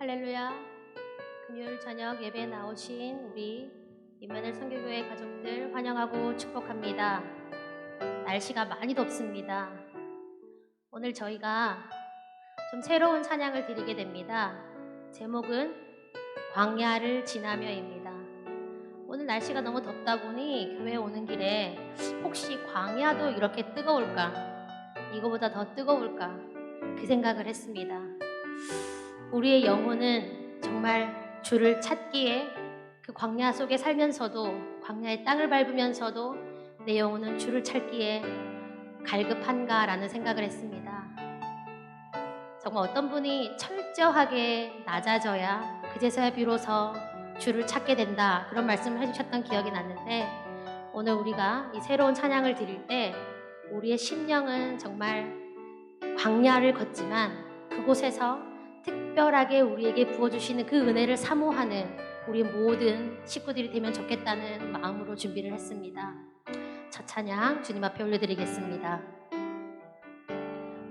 할렐루야. 금요일 저녁 예배에 나오신 우리 임마누엘 선교교회 가족들 환영하고 축복합니다. 날씨가 많이 덥습니다. 오늘 저희가 좀 새로운 찬양을 드리게 됩니다. 제목은 광야를 지나며입니다. 오늘 날씨가 너무 덥다 보니 교회에 오는 길에 혹시 광야도 이렇게 뜨거울까? 이거보다 더 뜨거울까? 그 생각을 했습니다. 우리의 영혼은 정말 주를 찾기에 그 광야 속에 살면서도, 광야의 땅을 밟으면서도 내 영혼은 주를 찾기에 갈급한가라는 생각을 했습니다. 정말 어떤 분이 철저하게 낮아져야 그제서야 비로소 주를 찾게 된다, 그런 말씀을 해주셨던 기억이 났는데, 오늘 우리가 이 새로운 찬양을 드릴 때 우리의 심령은 정말 광야를 걷지만 그곳에서 특별하게 우리에게 부어주시는 그 은혜를 사모하는 우리 모든 식구들이 되면 좋겠다는 마음으로 준비를 했습니다. 첫 찬양 주님 앞에 올려드리겠습니다.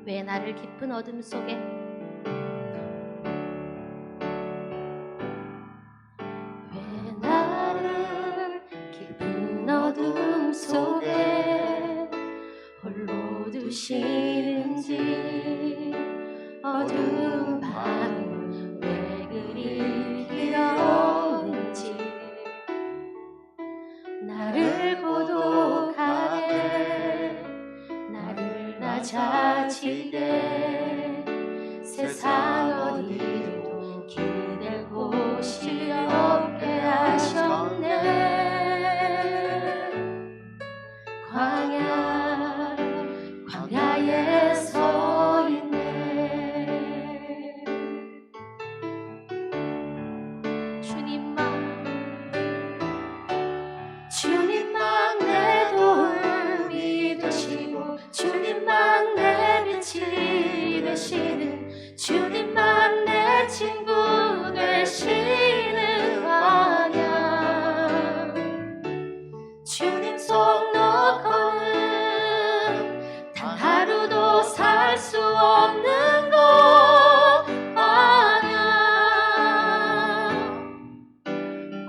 왜 나를 깊은 어둠 속에, 왜 나를 깊은 어둠 속에 홀로 두시는지, 어두운 밤은 왜 그리 길었는지, 나를 고독하게, 나를 낮아지게, 세상 어디도 기댈 곳이 없게 하셨네. 광야에 서 있네. 주님만 내 도움이 되시고, 주님만 내 빛이 되시는, 주님만 내 친구 되시는 광야. 주님 손 놓고는 단 하루도 살 수 없는 곳,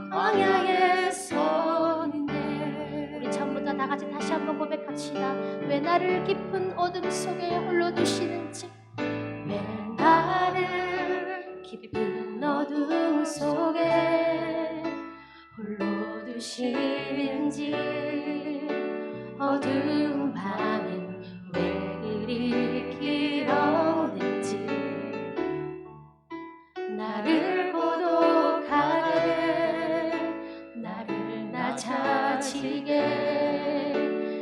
광야에 서 있네. 우리 전부터 다 같이 다시 한번 고백합시다. 왜 나를 깊은 어둠 속에 홀로 두시는지, 왜 나를 깊은 어둠 속에 홀로 두시는지, 어두운 밤은 왜 그리 길었는지, 나를 고독하게, 나를 낮아지게,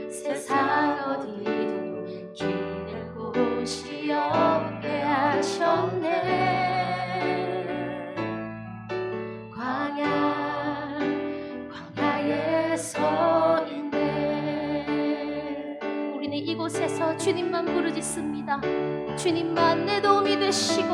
세상 어디도 기댈 곳이 없게 하셨네. 광야에 서 있네. 우리는 이곳에서 주님만 부르짖습니다. 주님만 내 도움이 되시고,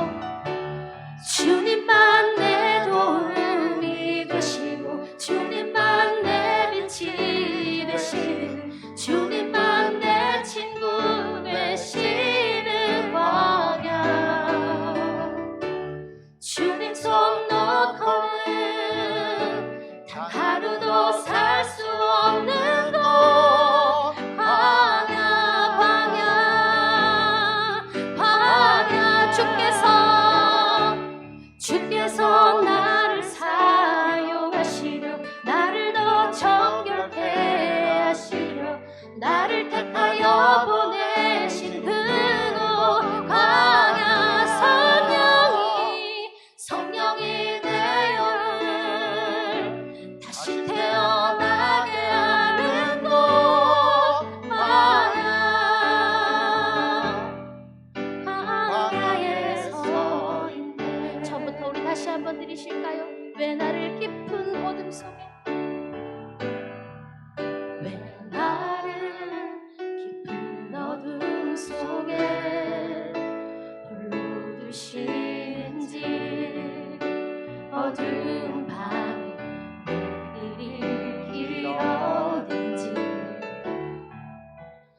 주님만 내 도움이 되시고, 주님만 내 빛이 되시는, 주님만 내 친구 되시는 광야. 주님 손 놓고는 단 하루도 살 수 없는 곳, 광야. 주께서 나를 사용하시려, 나를 더 정결케 하시려, 나를 택하여 보내신 그곳 광야. 성령이 내 영을 다시 태어나게 하는 곳, 광야에 서 있네. 처음부터 우리 다시 한번 들으실까요? 왜 나를 깊은 어둠 속에, 왜 나를 깊은 어둠 속에 홀로 두시는지, 어두운 밤은 왜 그리 길었는지,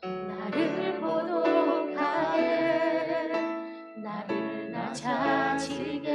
나를 고독하게, 나를 낮아지게,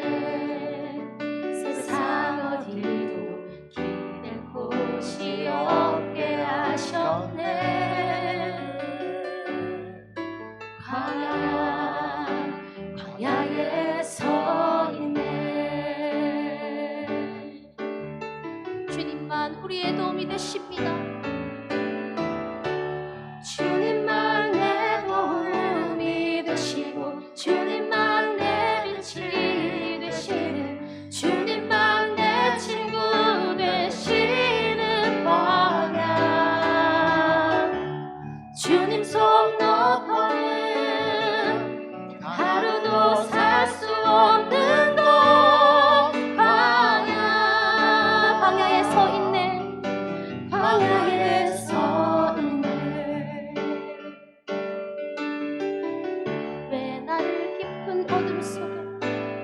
없는 곳 광야에 서 있네. 광야에 서 있네. 왜 나를 깊은 어둠 속에,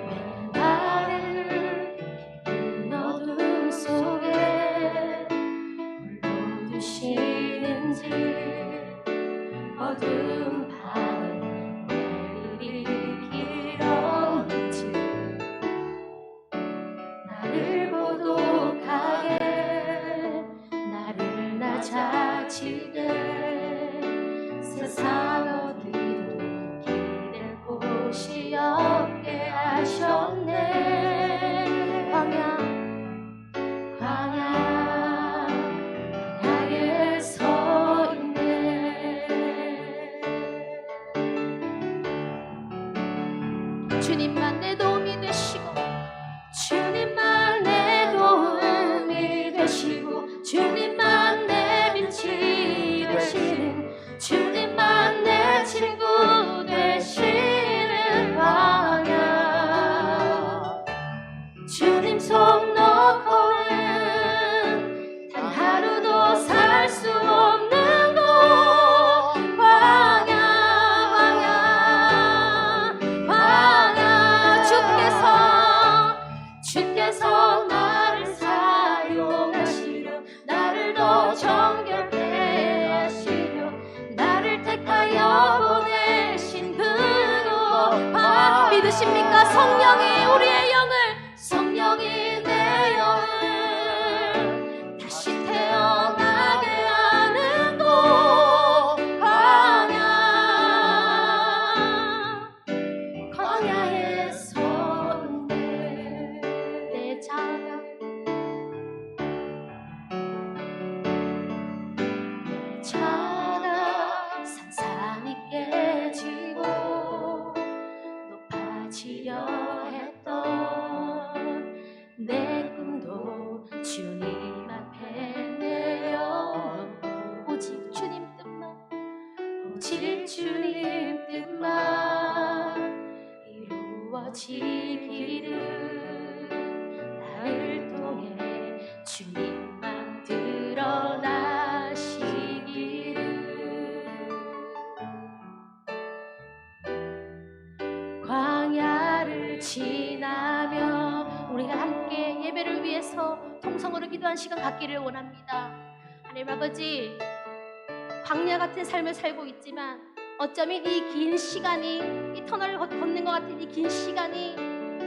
왜 나를 깊은 어둠 속에 불러두시는지, 어둠 밤에 왜 이리 길었는지, 나를 고독하게, 나를 낮아지게, 세상 어디도 기댈 곳이 없게 하셨네. 광야에 서 있네. 주님만 내 도움이 되시고, 주님만 내 도움이 되시고, 주님만 내 빛이 되시는, 주님만 내 친구 되시는 광야. 주님 손 놓고는 단 하루도 살 수 없는 곳 광야. 주께서 나를 사용하시려, 나를 더 정결케 하시려, 나를 택하여 보내신 그곳. 믿으십니까? 성령이 우리의 영을, 성령이 내 영을 다시 태어나게 하는 곳 광야에 서 있네. 내 자가 산산이 깨지고 높아지려 했던 내 꿈도 주님 앞에 내어, 오직 주님 뜻만, 오직 주님 뜻만 이루어지기를, 나를 통해 주님만 드러나시기를. 광야를 지나며 우리가 함께 예배를 위해서 통성으로 기도한 시간 갖기를 원합니다. 하나님 아버지, 광야 같은 삶을 살고 있지만 어쩌면 이 긴 시간이, 이 터널을 걷는 것 같은 이 긴 시간이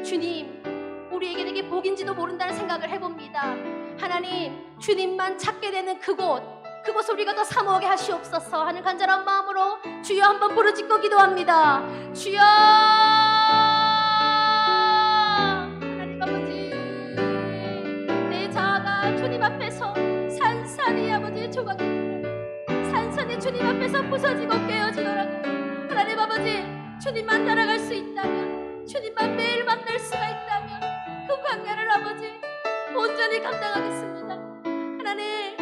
주님 우리에게 되게 복인지도 모른다는 생각을 해봅니다. 하나님, 주님만 찾게 되는 그곳을 우리가 더 사모하게 하시옵소서 하는 간절한 마음으로 주여 한번 부르짖고 기도합니다. 주여. 하나님 아버지, 내 자아가 주님 앞에서 산산이 아버지 조각입니다. 산산이 주님 앞에서 부서지고 깨어지더라도 하나님 아버지, 주님만 따라갈 수 있다면, 주님만 매일 만날 수가 있다면 그 광야를 아버지 온전히 감당하겠습니다. 하나님,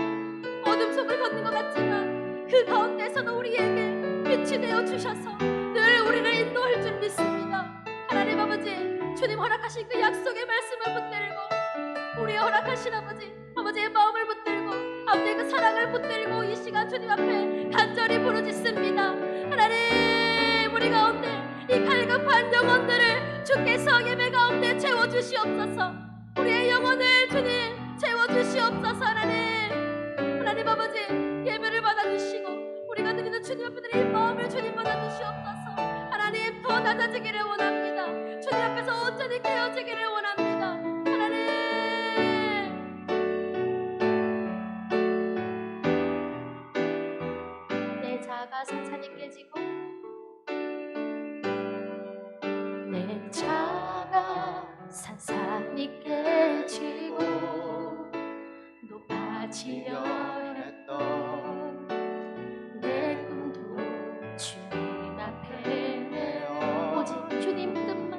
어둠 속을 걷는 것 같지만 그 가운데서도 우리에게 빛이 되어 주셔서 늘 우리를 인도할 줄 믿습니다. 하나님 아버지, 주님 허락하신 그 약속의 말씀을 붙들고, 우리의 허락하신 아버지의 마음을 붙들고, 아버지의 그 사랑을 붙들고 이 시간 주님 앞에 간절히 부르짖습니다. 하나님, 우리 가운데 이 갈급한 영혼들을 주께서 예배 가운데 채워주시옵소서. 우리의 영혼을 주님 채워주시옵소서. 하나님 아버지, 예배를 받아주시고 우리가 드리는 주님 앞에 드린 마음을 주님 받아주시옵소서. 하나님, 더 낮아지기를 원합니다. 주님 앞에서 온전히 깨어지기를 원합니다. 하나님, 내 자아가 산산이 깨지고, 내 자아가 산산이 깨지고 높아지려 했던 내 꿈도 주님 앞에 내어, 오직 주님 뜻만,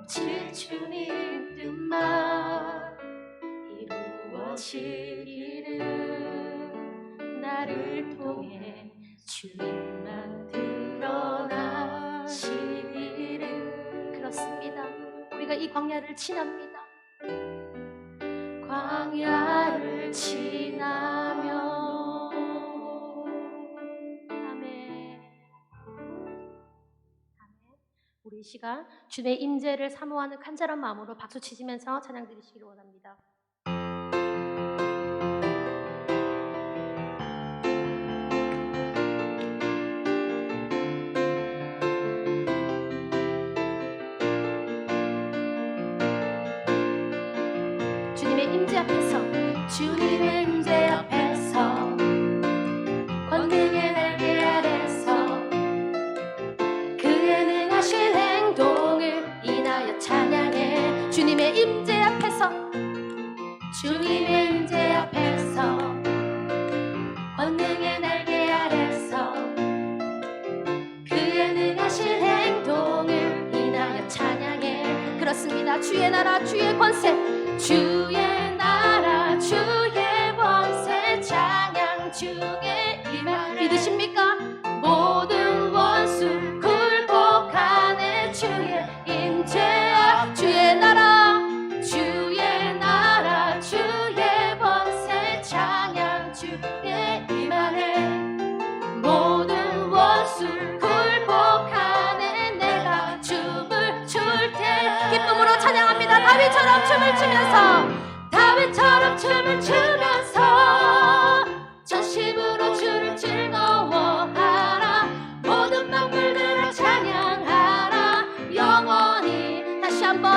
오직 주님 뜻만 이루어지기를, 나를 통해 주님만 드러나시기를. 우리가 이 광야를 지납니다. 광야를 지나며 아멘. 우리 이 시간 주님의 임재를 사모하는 간절한 마음으로 박수 치시면서 찬양 드리시기를 원합니다. 주님의 임재 앞에서 주님의 임재 앞에서 권능의 날개 아래서 그의 능하신 행동을 인하여 찬양해. 주님의 임재 앞에서 주님의 임재 앞에서 권능의 날개 아래서 그의 능하신 행동을 인하여 찬양해. 그렇습니다. 주의 나라 주의 권세 주의 나라 주의 권세 찬양 중에 임할 믿으십니까? 모든 원수 굴복하네. 주의 임재와 주의 나라 주의 권세 찬양 중에 임하네. 모든 원수 굴복하네. 내가 춤을 출 때 기쁨으로 찬양합니다. 다윗처럼 춤을 추면서 다윗처럼 춤을 추면서 전심으로 주를 즐거워하라. 모든 만물들을 찬양하라. 영원히 다시 한번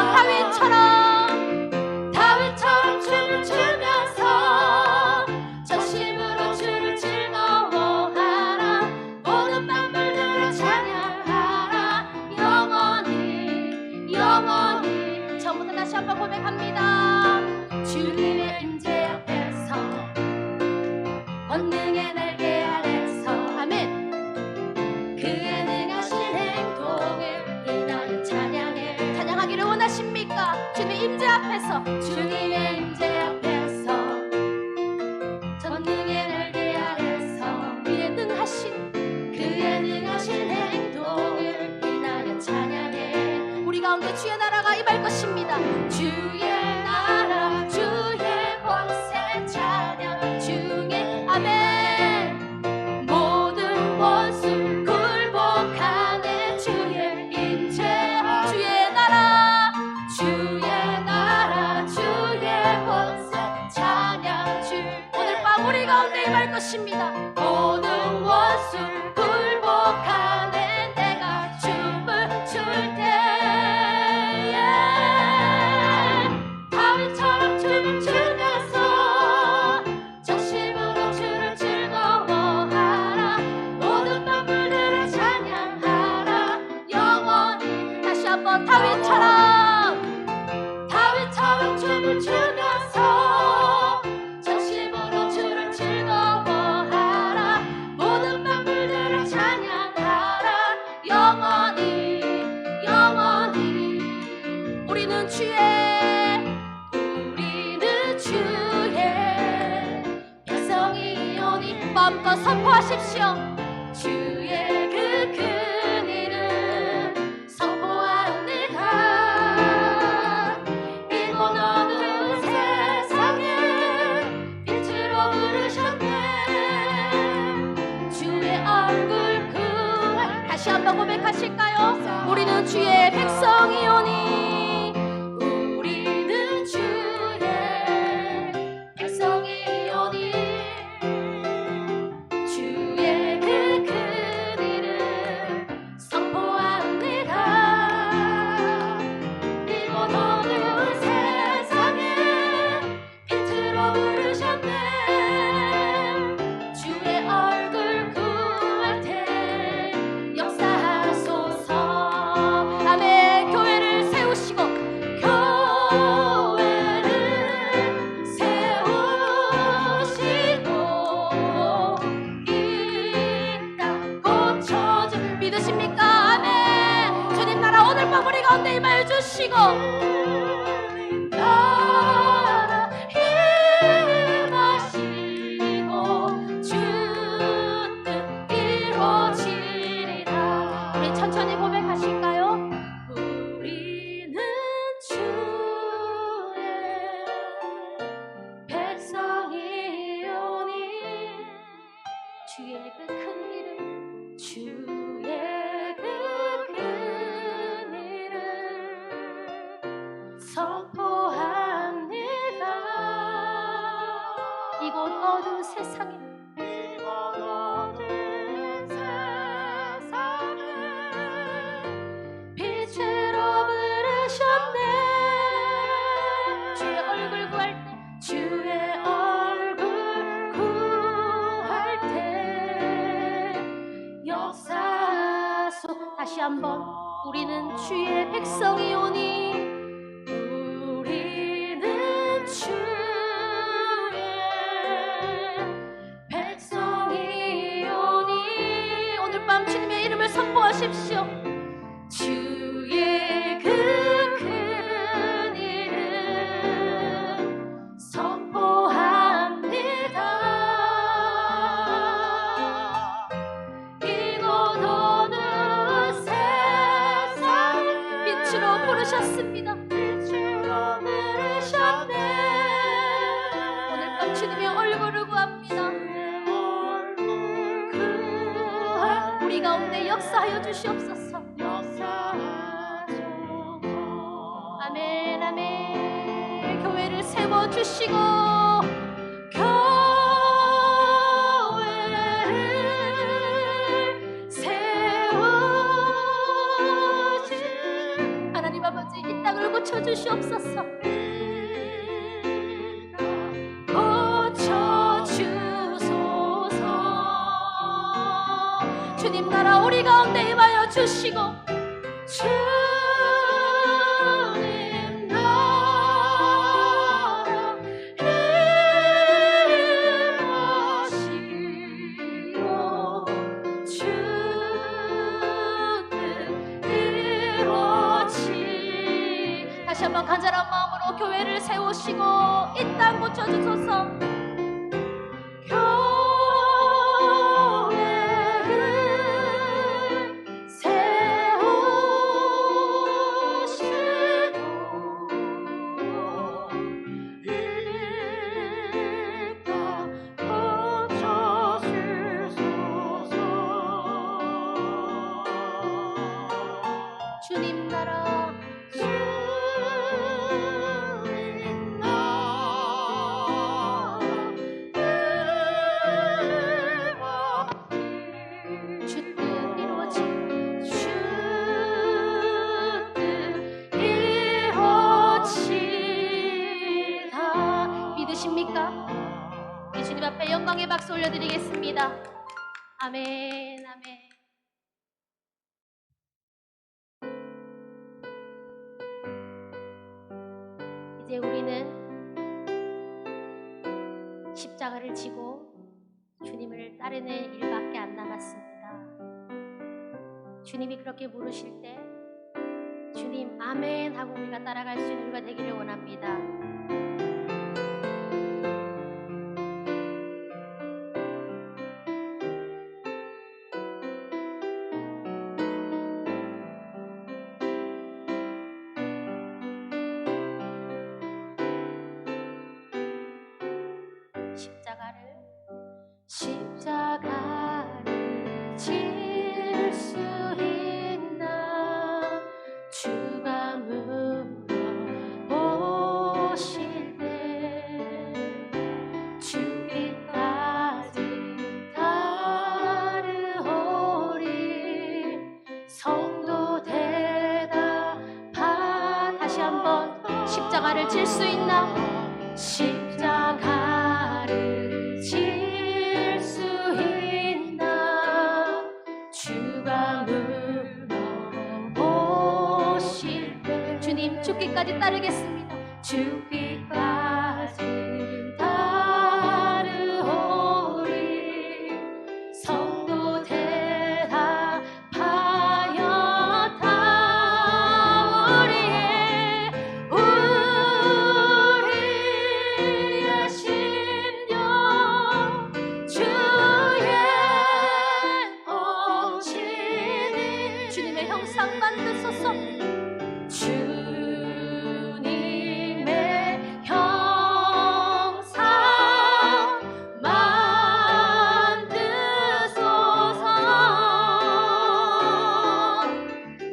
다윗처럼 춤을 추면서 전심으로 주를 즐거워하라. 모든 만물들을 찬양하라. 영원히 처음부터 다시 한번 고백합니다. 주님의 임재 앞에서 권능의 날개 아래서 아멘. 그의 능하신 행동을 인하여 찬양해. 찬양하기를 원하십니까? 주님의 임재 앞에서 주님의 임재 앞에서 권능의 날개 아래서 그의 능하신 행동을 인하여 찬양해. 우리 가운데 주의 나라가 임할 것입니다. 주의 나라 주의 권세 찬양 중에 아멘. 모든 원수 굴복하네. 주의 임재 주의 나라 주의 권세 찬양 주 오늘 밤 우리 가운데 임할 것입니다. 모든 원수 굴복하네. 내가 춤을 출 때에 다윗처럼 춤을 추면서 전심으로 주를 즐거워하라. 모든 만물들을 찬양하라. 영원히 다시 한번 다윗처럼 춤을 추면서 전심으로 주를 즐거워하라. 모든 만물들을 찬양하라. 영원히 우리는 주의 백성이오니 마음껏 선포하십시오. 주의 그 큰 이름 선포합니다. 이곳 어두운 세상에 빛으로 부르셨네. 주의 얼굴 구할 다시 한번 고백하실까요? 우리는 주의 백성이오니 우리는 주의 백성이오니 주의 그 큰 이름 선포합니다. 이곳 어두운 세상에 빛으로 부르셨네. 주의 얼굴 구할 때 역사하소서. 아멘. 교회를 세우시고 이 땅 고쳐줄 믿으십니까? 아멘. 주님 나라 오늘 밤 우리 가운데 임하여 주시고 나라 임하시고 주 뜻 이루어지리라. 우리 천천히 고백하실까요? 우리는 주 세상에 빛으로 부르셨네. 주의 얼굴 구할 때 주의 얼굴 구할 때 역사하소. 다시 한번 우리는 주의 백성이오니 우리는 주의 백성이오니 오늘 밤 주님의 이름을 선포하십시오. 주의 그 큰 이름 선포합니다. 이곳 어느 세상 빛으로 부르셨습니다. 빛으로 부르셨네. 오늘 밤 주님의 얼굴을 구합니다. 우리 가운데 역사하여 주시옵소서. 아멘 아멘. 교회를 세워주시고 교회를 세우시 하나님 아버지 이 땅을 고쳐주시옵소서. 고쳐주소서. 주님 나라 우리 가운데 임하여 주시고 주님 나라 이루시오. 주는 이루지. 다시 한번 간절한 마음으로 교회를 세우시고 이 땅 고쳐주소서. 주님 나라 주님 나라 주 뜻 이루어지. 주 뜻 이루어지다. 믿으십니까? 우리 주님 앞에 영광의 박수 올려드리겠습니다. 아멘 아멘. 이제 우리는 십자가를 지고 주님을 따르는 일밖에 안 남았습니다. 주님이 그렇게 물으실 때 주님 아멘 하고 우리가 따라갈 수 있는 우리가 되기를 원합니다. 십자가를 질 수 있나. 주가 물어보실 때 죽기까지 따르오리. 성도 대답하. 다시 한번 십자가를 질 수 있나. 십자가를 질 수 있나. 주가 물어보실 때 주님 죽기까지 따르겠습니다. 죽기까지 따르오리. 성도 대답하였다. 우리의 심령 주의 오시니. 주님의 형상 만드소서. 주님의 형상 만드소서.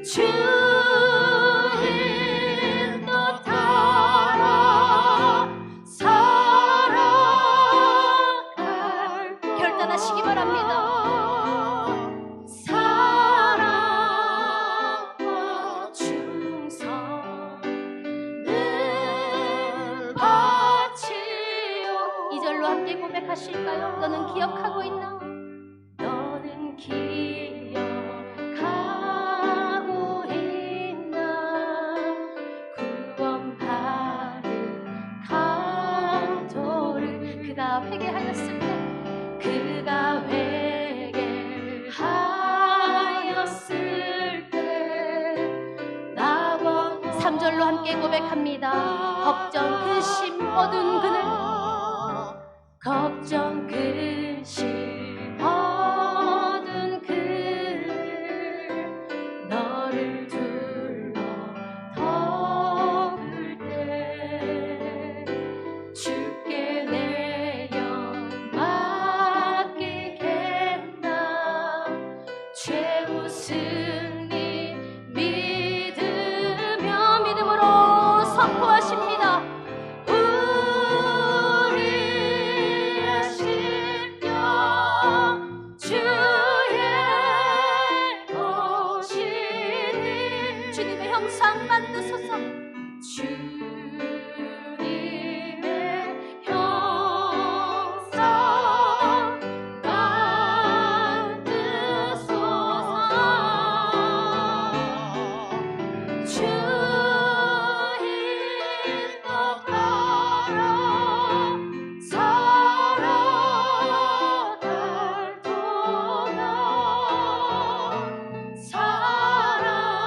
주 인도 따라 살아갈 기억하실까요? 너는 기억하고 있나? 너는 기억하고 있나? 구원받은 가도를 그가 회개하였을 때 그가 회개하였을 때 나와 3절로 함께 고백합니다. 걱정 근심 어두운 그늘 걱정 근심 어두운 그늘 너를 둘러 덮을 때 주께 내 영 맡기겠나 죄 웃은 니 믿으며 믿음으로 선포하십니다. 우리의 심령 주의 오시니 주님의 형상 만드소서. 주님의 형상 만드소서 주 인도 따라 살아갈 동안 사랑과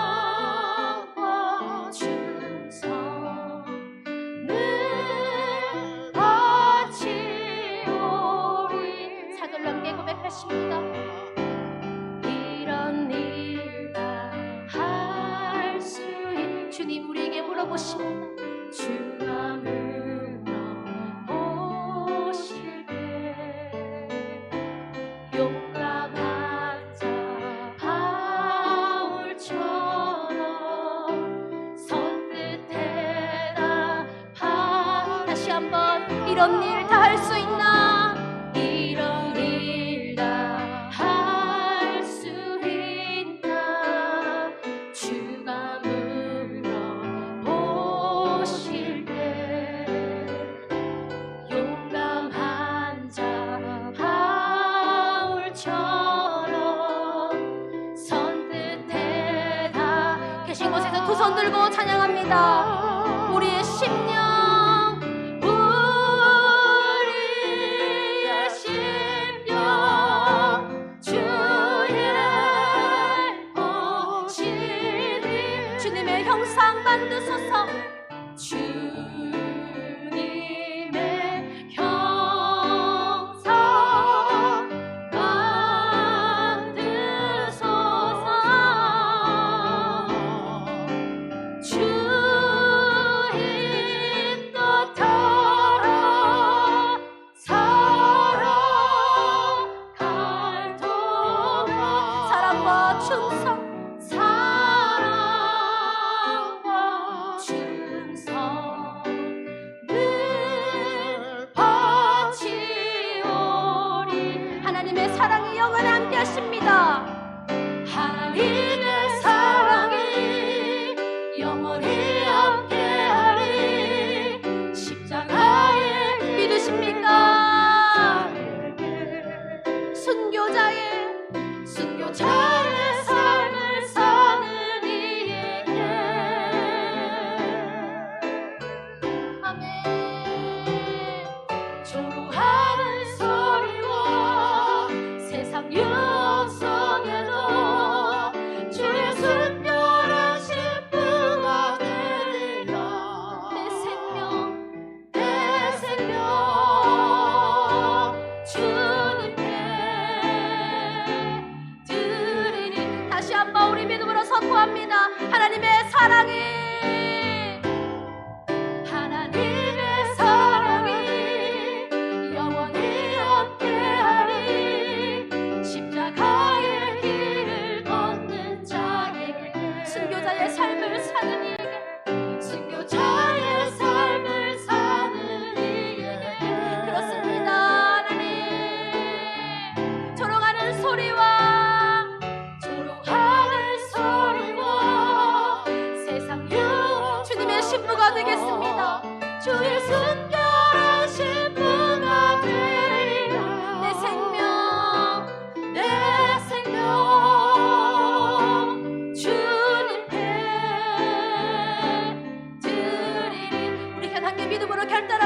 충성을 바치오리 4절로 함께 고백하십니다. 이런 일 다 할 수 있는 주님 우리에게 물어보십니다. 주가 물어보실 때 용감한 자 바울처럼 선뜻 대답하 다시 한번 이런 일 다 할 수 있나? 이런 일 다 할 수 있나 주가 물어보실 때 용감한 자 바울처럼 선뜻 대답 계신 곳에서 두 손 들고 찬양합니다. 우리의 심령 우리의 심령 주의 오시니 주님의 형상 만드소서. 주님의 형상 만드소서 주 인도 따라 살아갈 동안 사랑과 충성 사랑과 충성을 바치오리 하나님의 사랑이 영원히 함께 하십니다. 하나님의 사랑이 영원히 함께하리 십자가의 믿으십니까? 순교자의 순교자의 삶을 사는 이에게 아멘. 조롱하는 소리와 세상 유혹성에도 주의 순결한 신부가 되리라 내 생명 내 생명 주님께 드리니 다시 한번 우리 믿음으로 선포합니다. 하나님의 사랑이 하나님의 사랑이 영원히 함께하리 십자가의 길을 걷는 자에게 순교자의 삶을 사는 이에게 순교자의 삶을 사는 이에게 그렇습니다. 하나님 조롱하는 소리와 조롱하는 소리와 세상 유혹 주님의 신부가 되겠습니다. 주의 순결한 신부가 되리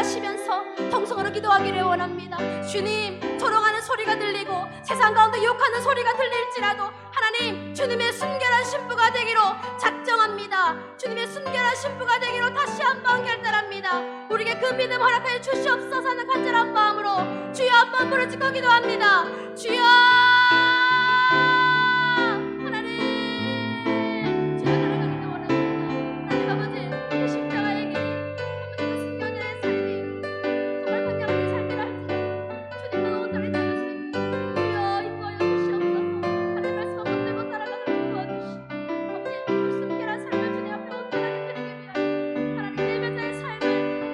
하시면서 통성으로 기도하기를 원합니다. 주님, 조롱하는 소리가 들리고 세상 가운데 욕하는 소리가 들릴지라도 하나님, 주님의 순결한 신부가 되기로 작정합니다. 주님의 순결한 신부가 되기로 다시 한번 결단합니다. 우리에게 그 믿음 허락하여 주시옵소서 하는 간절한 마음으로 주여 한번 부르짖고 기도합니다. 주여 하나님, 주여 따라가기를 원합니다. 하나님 아버지, 이 십자가의 길, 아버지 그 순결의 삶이 정말 환경의 삶이라 할지라도 주님과 온전히 다를 수 있는 주여 인도하여 주시옵소서. 하나님 말씀 붙들고 따라가도록 도와주시고 아버지 그 순결한 삶을 주님 앞에 온전하게 드리기 위하여 하나님 예배자의 삶을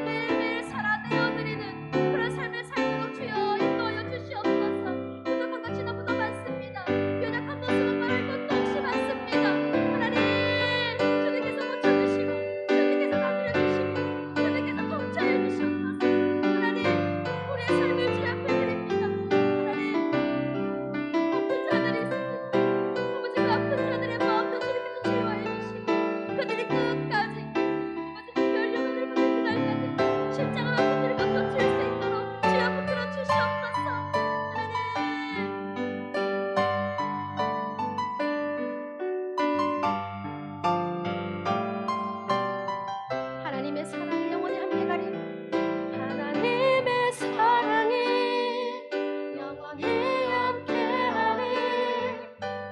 매일매일 살아내어드리는 그런 삶을 살도록 주여 인도하여 주시옵소서. 부족한 것이 너무도 많습니다. 연약한 모습은 말할 것도 없이 많습니다. 하나님, 주님께서 고쳐주시고 주님께서 다스려주시고 주님께서 통치하여 주시옵소서. 하나님, 우리의 삶을 주님 앞에 드립니다. 하나님, 아픈 자들이 있습니다. 아버지 그 아픈 자들의 마음도 주님께서 치유하여 주시고 그들이 끝까지 아버지 멸류관을 받는 그날까지 십자가와 그들을 쫓을 수 있도록 주여 붙들어 주시옵소서. 하나님의 사랑이 영원히 함께 가리. 하나님의 사랑이 영원히 함께하리.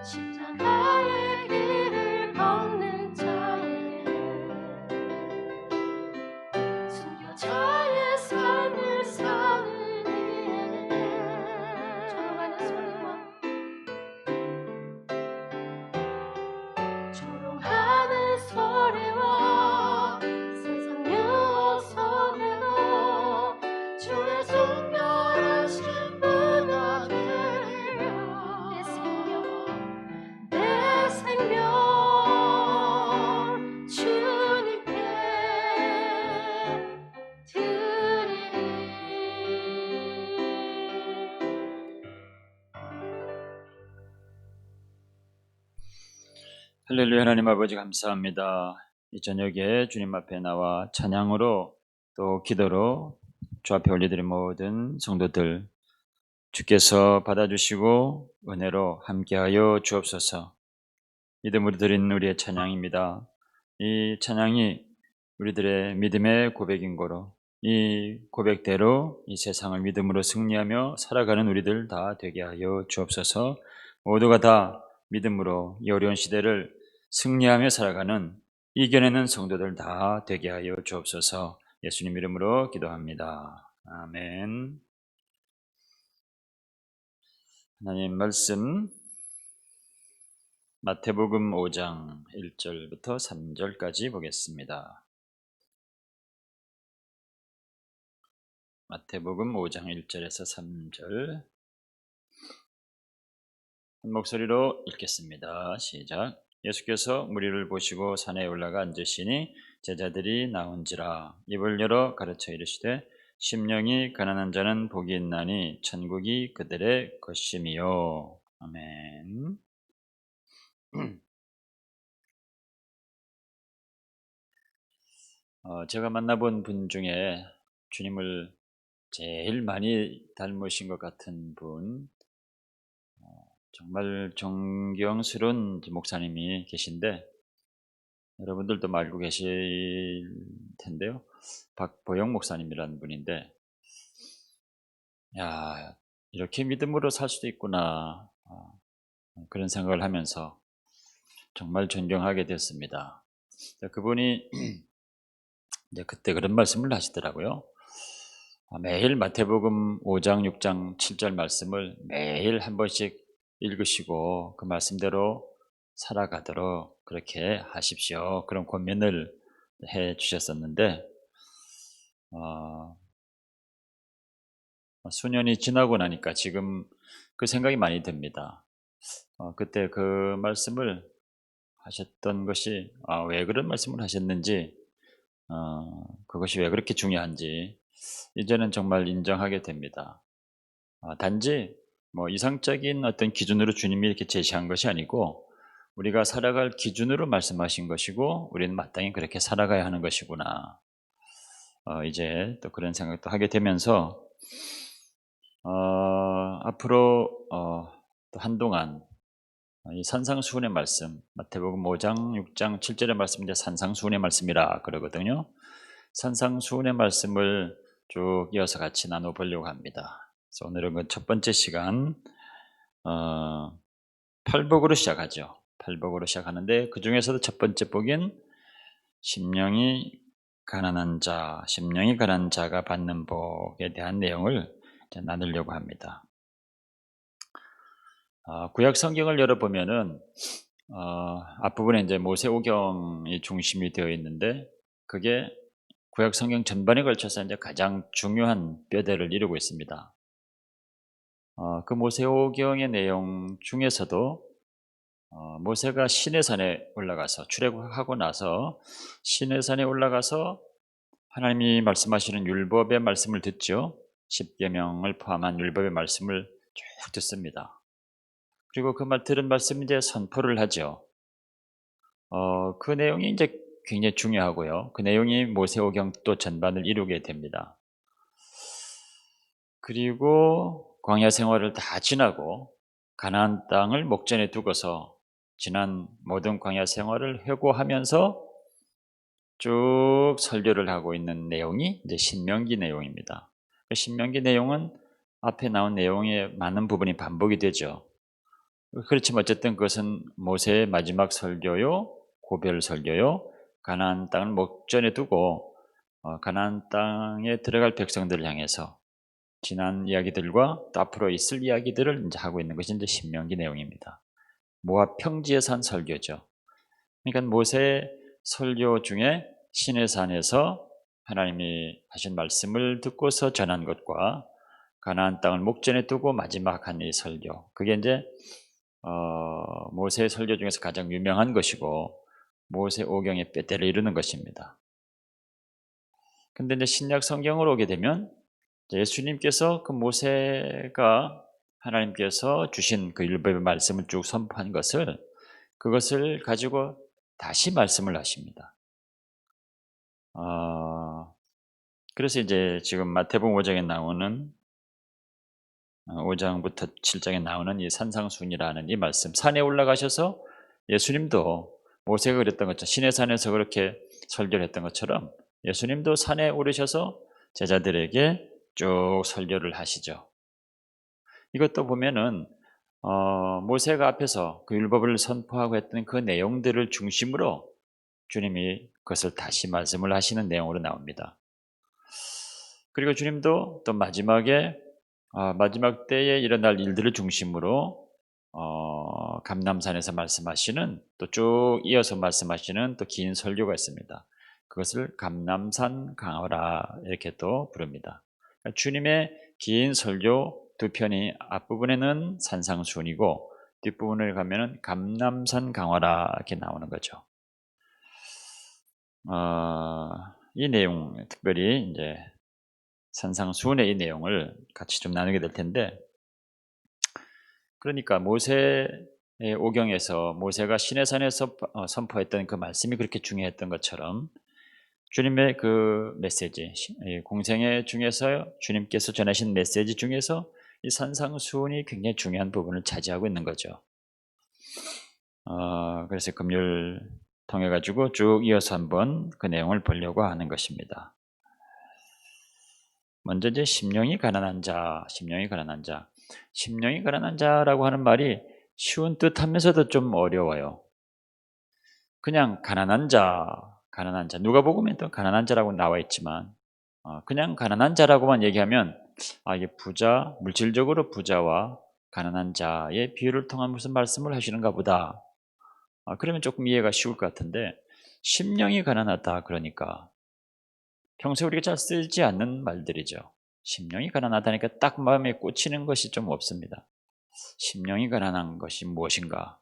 십자가의 길을 걷는 자에게 순교자의 삶을 사는 이에게 조롱하는 소리와 세상 유혹 속에도 주의 순결한 신부가 되리라. 내 생명 주님께 드리리. 할렐루야. 하나님 아버지 감사합니다. 이 저녁에 주님 앞에 나와 찬양으로 또 기도로 주 앞에 올려드린 모든 성도들 주께서 받아주시고 은혜로 함께하여 주옵소서. 믿음으로 드린 우리의 찬양입니다. 이 찬양이 우리들의 믿음의 고백인 거로 이 고백대로 이 세상을 믿음으로 승리하며 살아가는 우리들 다 되게 하여 주옵소서. 모두가 다 믿음으로 이 어려운 시대를 승리하며 살아가는 이겨내는 성도들 다 되게 하여 주옵소서. 예수님 이름으로 기도합니다. 아멘. 하나님 말씀 마태복음 5장 1절부터 3절까지 보겠습니다. 마태복음 5장 1절에서 3절 한 목소리로 읽겠습니다. 시작. 예수께서 무리를 보시고 산에 올라가 앉으시니 제자들이 나온지라 입을 열어 가르쳐 이르시되 심령이 가난한 자는 복이 있나니 천국이 그들의 것임이요. 아멘. 제가 만나본 분 중에 주님을 제일 많이 닮으신 것 같은 분, 정말 존경스러운 목사님이 계신데 여러분들도 알고 계실 텐데요. 박보영 목사님이라는 분인데, 야, 이렇게 믿음으로 살 수도 있구나, 그런 생각을 하면서 정말 존경하게 됐습니다. 그분이 이제 그때 그런 말씀을 하시더라고요. 매일 마태복음 5장, 6장, 7절 말씀을 매일 한 번씩 읽으시고 그 말씀대로 살아가도록 그렇게 하십시오. 그런 권면을 해 주셨었는데 수년이 지나고 나니까 지금 그 생각이 많이 듭니다. 그때 그 말씀을 하셨던 것이 왜 그런 말씀을 하셨는지, 그것이 왜 그렇게 중요한지 이제는 정말 인정하게 됩니다. 단지 뭐 이상적인 어떤 기준으로 주님이 이렇게 제시한 것이 아니고 우리가 살아갈 기준으로 말씀하신 것이고 우리는 마땅히 그렇게 살아가야 하는 것이구나. 이제 또 그런 생각도 하게 되면서 앞으로 또 한동안 이 산상수훈의 말씀, 마태복음 5장, 6장, 7절의 말씀, 이제 산상수훈의 말씀이라 그러거든요. 산상수훈의 말씀을 쭉 이어서 같이 나눠보려고 합니다. 그래서 오늘은 그 첫 번째 시간, 팔복으로 시작하죠. 팔복으로 시작하는데 그 중에서도 첫 번째 복인 심령이 가난한 자가 받는 복에 대한 내용을 이제 나누려고 합니다. 구약 성경을 열어보면은 앞부분에 이제 모세오경이 중심이 되어 있는데 그게 구약 성경 전반에 걸쳐서 이제 가장 중요한 뼈대를 이루고 있습니다. 그 모세오경의 내용 중에서도 모세가 시내산에 올라가서 출애굽하고 나서 시내산에 올라가서 하나님이 말씀하시는 율법의 말씀을 듣죠. 십계명을 포함한 율법의 말씀을 쭉 듣습니다. 그리고 그 말 들은 말씀 이제 선포를 하죠. 그 내용이 이제 굉장히 중요하고요. 그 내용이 모세오경 또 전반을 이루게 됩니다. 그리고 광야 생활을 다 지나고 가나안 땅을 목전에 두고서 지난 모든 광야 생활을 회고하면서 쭉 설교를 하고 있는 내용이 이제 신명기 내용입니다. 그 신명기 내용은 앞에 나온 내용의 많은 부분이 반복이 되죠. 그렇지만 어쨌든 그것은 모세의 마지막 설교요, 고별 설교요, 가나안 땅을 목전에 두고 가나안 땅에 들어갈 백성들을 향해서 지난 이야기들과 또 앞으로 있을 이야기들을 이제 하고 있는 것이 이제 신명기 내용입니다. 모압 평지에서 한 설교죠. 그러니까 모세의 설교 중에 시내산에서 하나님이 하신 말씀을 듣고서 전한 것과 가나안 땅을 목전에 두고 마지막 한 이 설교, 그게 이제 모세의 설교 중에서 가장 유명한 것이고 모세오경의 뼈대를 이루는 것입니다. 근데 이제 신약 성경으로 오게 되면 예수님께서 그 모세가 하나님께서 주신 그 율법의 말씀을 쭉 선포한 그것을 가지고 다시 말씀을 하십니다. 그래서 이제 지금 마태복음 5장에 나오는 5장부터 7장에 나오는 이 산상순이라는 이 말씀, 산에 올라가셔서 예수님도 모세가 그랬던 것처럼 시내산에서 그렇게 설교를 했던 것처럼 예수님도 산에 오르셔서 제자들에게 쭉 설교를 하시죠. 이것도 보면은 모세가 앞에서 그 율법을 선포하고 했던 그 내용들을 중심으로 주님이 그것을 다시 말씀을 하시는 내용으로 나옵니다. 그리고 주님도 또 마지막에 마지막 때에 일어날 일들을 중심으로 감람산에서 말씀하시는, 또 쭉 이어서 말씀하시는 또 긴 설교가 있습니다. 그것을 감람산 강화라 이렇게 또 부릅니다. 그러니까 주님의 긴 설교 두 편이 앞부분에는 산상순이고 뒷부분을 가면은 감람산 강화라 이렇게 나오는 거죠. 이 내용, 특별히 이제 산상수훈의 이 내용을 같이 좀 나누게 될 텐데, 그러니까 모세의 오경에서 모세가 시내산에서 선포했던 그 말씀이 그렇게 중요했던 것처럼 주님의 그 메시지, 공생애 중에서 주님께서 전하신 메시지 중에서 이 산상수훈이 굉장히 중요한 부분을 차지하고 있는 거죠. 그래서 금요일 통해 가지고 쭉 이어서 한번 그 내용을 보려고 하는 것입니다. 먼저 이제 심령이 가난한 자라고 하는 말이 쉬운 듯하면서도 좀 어려워요. 그냥 가난한 자. 누가복음에 또 가난한 자라고 나와 있지만 그냥 가난한 자라고만 얘기하면 이게 부자, 물질적으로 부자와 가난한 자의 비유를 통한 무슨 말씀을 하시는가 보다. 그러면 조금 이해가 쉬울 것 같은데, 심령이 가난하다 그러니까 평소에 우리가 잘 쓰지 않는 말들이죠. 심령이 가난하다니까 딱 마음에 꽂히는 것이 좀 없습니다. 심령이 가난한 것이 무엇인가?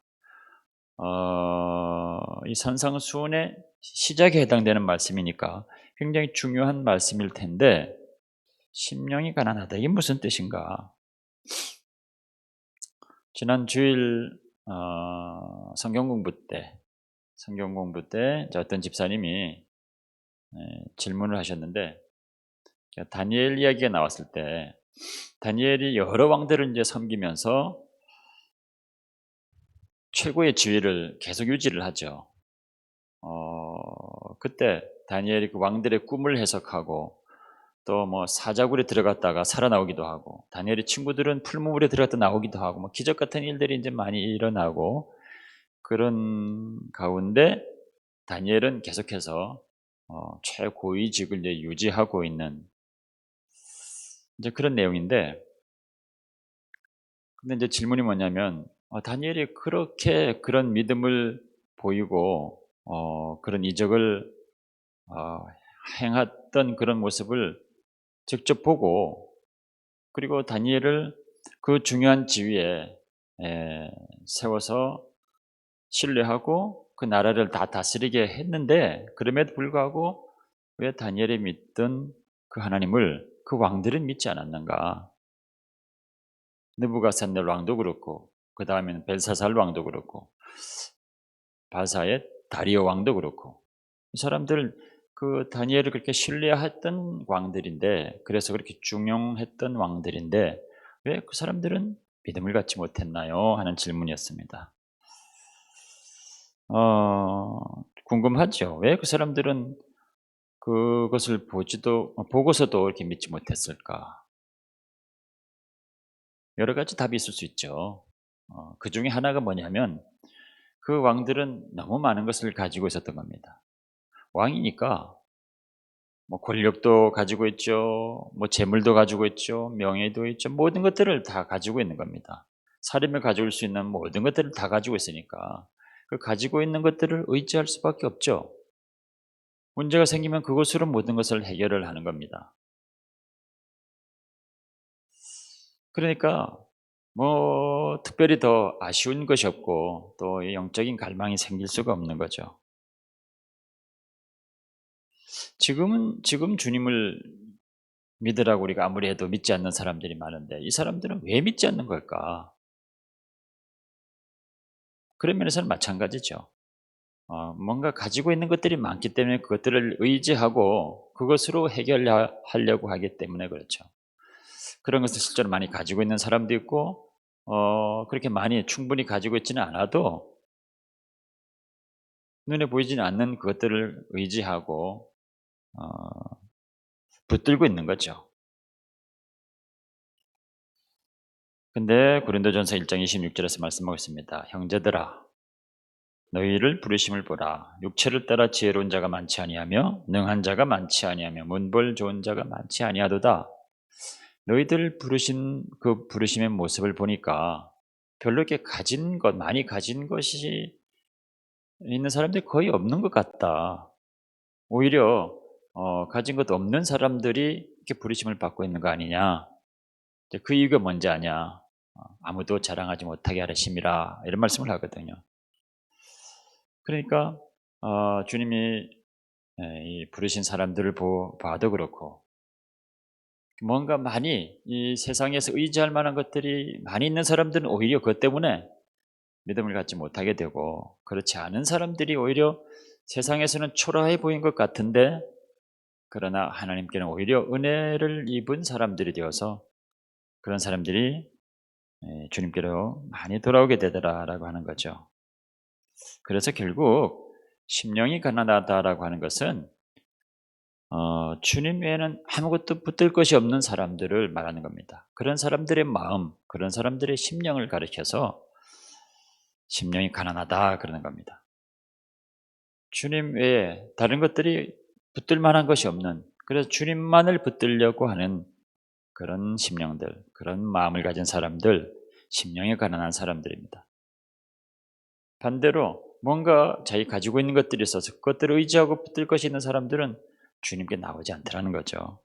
이 산상수훈의 시작에 해당되는 말씀이니까 굉장히 중요한 말씀일 텐데, 심령이 가난하다, 이게 무슨 뜻인가? 지난 주일 성경 공부 때 어떤 집사님이 질문을 하셨는데, 다니엘 이야기가 나왔을 때 다니엘이 여러 왕들을 이제 섬기면서 최고의 지위를 계속 유지를 하죠. 그때 다니엘이 그 왕들의 꿈을 해석하고 또 뭐 사자굴에 들어갔다가 살아나오기도 하고 다니엘의 친구들은 풀무불에 들어갔다 나오기도 하고 뭐 기적 같은 일들이 이제 많이 일어나고 그런 가운데 다니엘은 계속해서 최고위직을 이제 유지하고 있는 이제 그런 내용인데 근데 이제 질문이 뭐냐면 다니엘이 그렇게 그런 믿음을 보이고 그런 이적을 행했던 그런 모습을 직접 보고 그리고 다니엘을 그 중요한 지위에 세워서 신뢰하고 그 나라를 다 다스리게 했는데 그럼에도 불구하고 왜 다니엘이 믿던 그 하나님을 그 왕들은 믿지 않았는가? 느부갓네살 왕도 그렇고 그 다음에는 벨사살 왕도 그렇고 바사의 다리오 왕도 그렇고 이 사람들 그 다니엘을 그렇게 신뢰했던 왕들인데 그래서 그렇게 중용했던 왕들인데 왜 그 사람들은 믿음을 갖지 못했나요? 하는 질문이었습니다. 궁금하죠. 왜 그 사람들은 그것을 보고서도 이렇게 믿지 못했을까? 여러 가지 답이 있을 수 있죠. 그 중에 하나가 뭐냐면 그 왕들은 너무 많은 것을 가지고 있었던 겁니다. 왕이니까 뭐 권력도 가지고 있죠. 뭐 재물도 가지고 있죠. 명예도 있죠. 모든 것들을 다 가지고 있는 겁니다. 살인을 가져올 수 있는 모든 것들을 다 가지고 있으니까 그 가지고 있는 것들을 의지할 수밖에 없죠. 문제가 생기면 그것으로 모든 것을 해결을 하는 겁니다. 그러니까 뭐 특별히 더 아쉬운 것이 없고 또 영적인 갈망이 생길 수가 없는 거죠. 지금 주님을 믿으라고 우리가 아무리 해도 믿지 않는 사람들이 많은데 이 사람들은 왜 믿지 않는 걸까? 그런 면에서는 마찬가지죠. 뭔가 가지고 있는 것들이 많기 때문에 그것들을 의지하고 그것으로 해결하려고 하기 때문에 그렇죠. 그런 것을 실제로 많이 가지고 있는 사람도 있고 그렇게 많이 충분히 가지고 있지는 않아도 눈에 보이지는 않는 그것들을 의지하고 어, 붙들고 있는 거죠. 근데 고린도전서 1장 26절에서 말씀하고 있습니다. 형제들아 너희를 부르심을 보라. 육체를 따라 지혜로운 자가 많지 아니하며 능한 자가 많지 아니하며 문벌 좋은 자가 많지 아니하도다. 너희들 부르신 그 부르심의 모습을 보니까 별로 이렇게 많이 가진 것이 있는 사람들이 거의 없는 것 같다. 오히려 가진 것 없는 사람들이 이렇게 부르심을 받고 있는 거 아니냐. 이제 그 이유가 뭔지 아냐. 아무도 자랑하지 못하게 하심이라 이런 말씀을 하거든요. 그러니까 주님이 이 부르신 사람들을 봐도 그렇고 뭔가 많이 이 세상에서 의지할 만한 것들이 많이 있는 사람들은 오히려 그것 때문에 믿음을 갖지 못하게 되고 그렇지 않은 사람들이 오히려 세상에서는 초라해 보인 것 같은데 그러나 하나님께는 오히려 은혜를 입은 사람들이 되어서 그런 사람들이 주님께로 많이 돌아오게 되더라라고 하는 거죠. 그래서 결국 심령이 가난하다라고 하는 것은 주님 외에는 아무것도 붙들 것이 없는 사람들을 말하는 겁니다. 그런 사람들의 마음, 그런 사람들의 심령을 가리켜서 심령이 가난하다 그러는 겁니다. 주님 외에 다른 것들이 붙들 만한 것이 없는 그래서 주님만을 붙들려고 하는 그런 심령들, 그런 마음을 가진 사람들, 심령이 가난한 사람들입니다. 반대로 뭔가 자기 가지고 있는 것들이 있어서 그것들을 의지하고 붙들 것이 있는 사람들은 주님께 나오지 않더라는 거죠.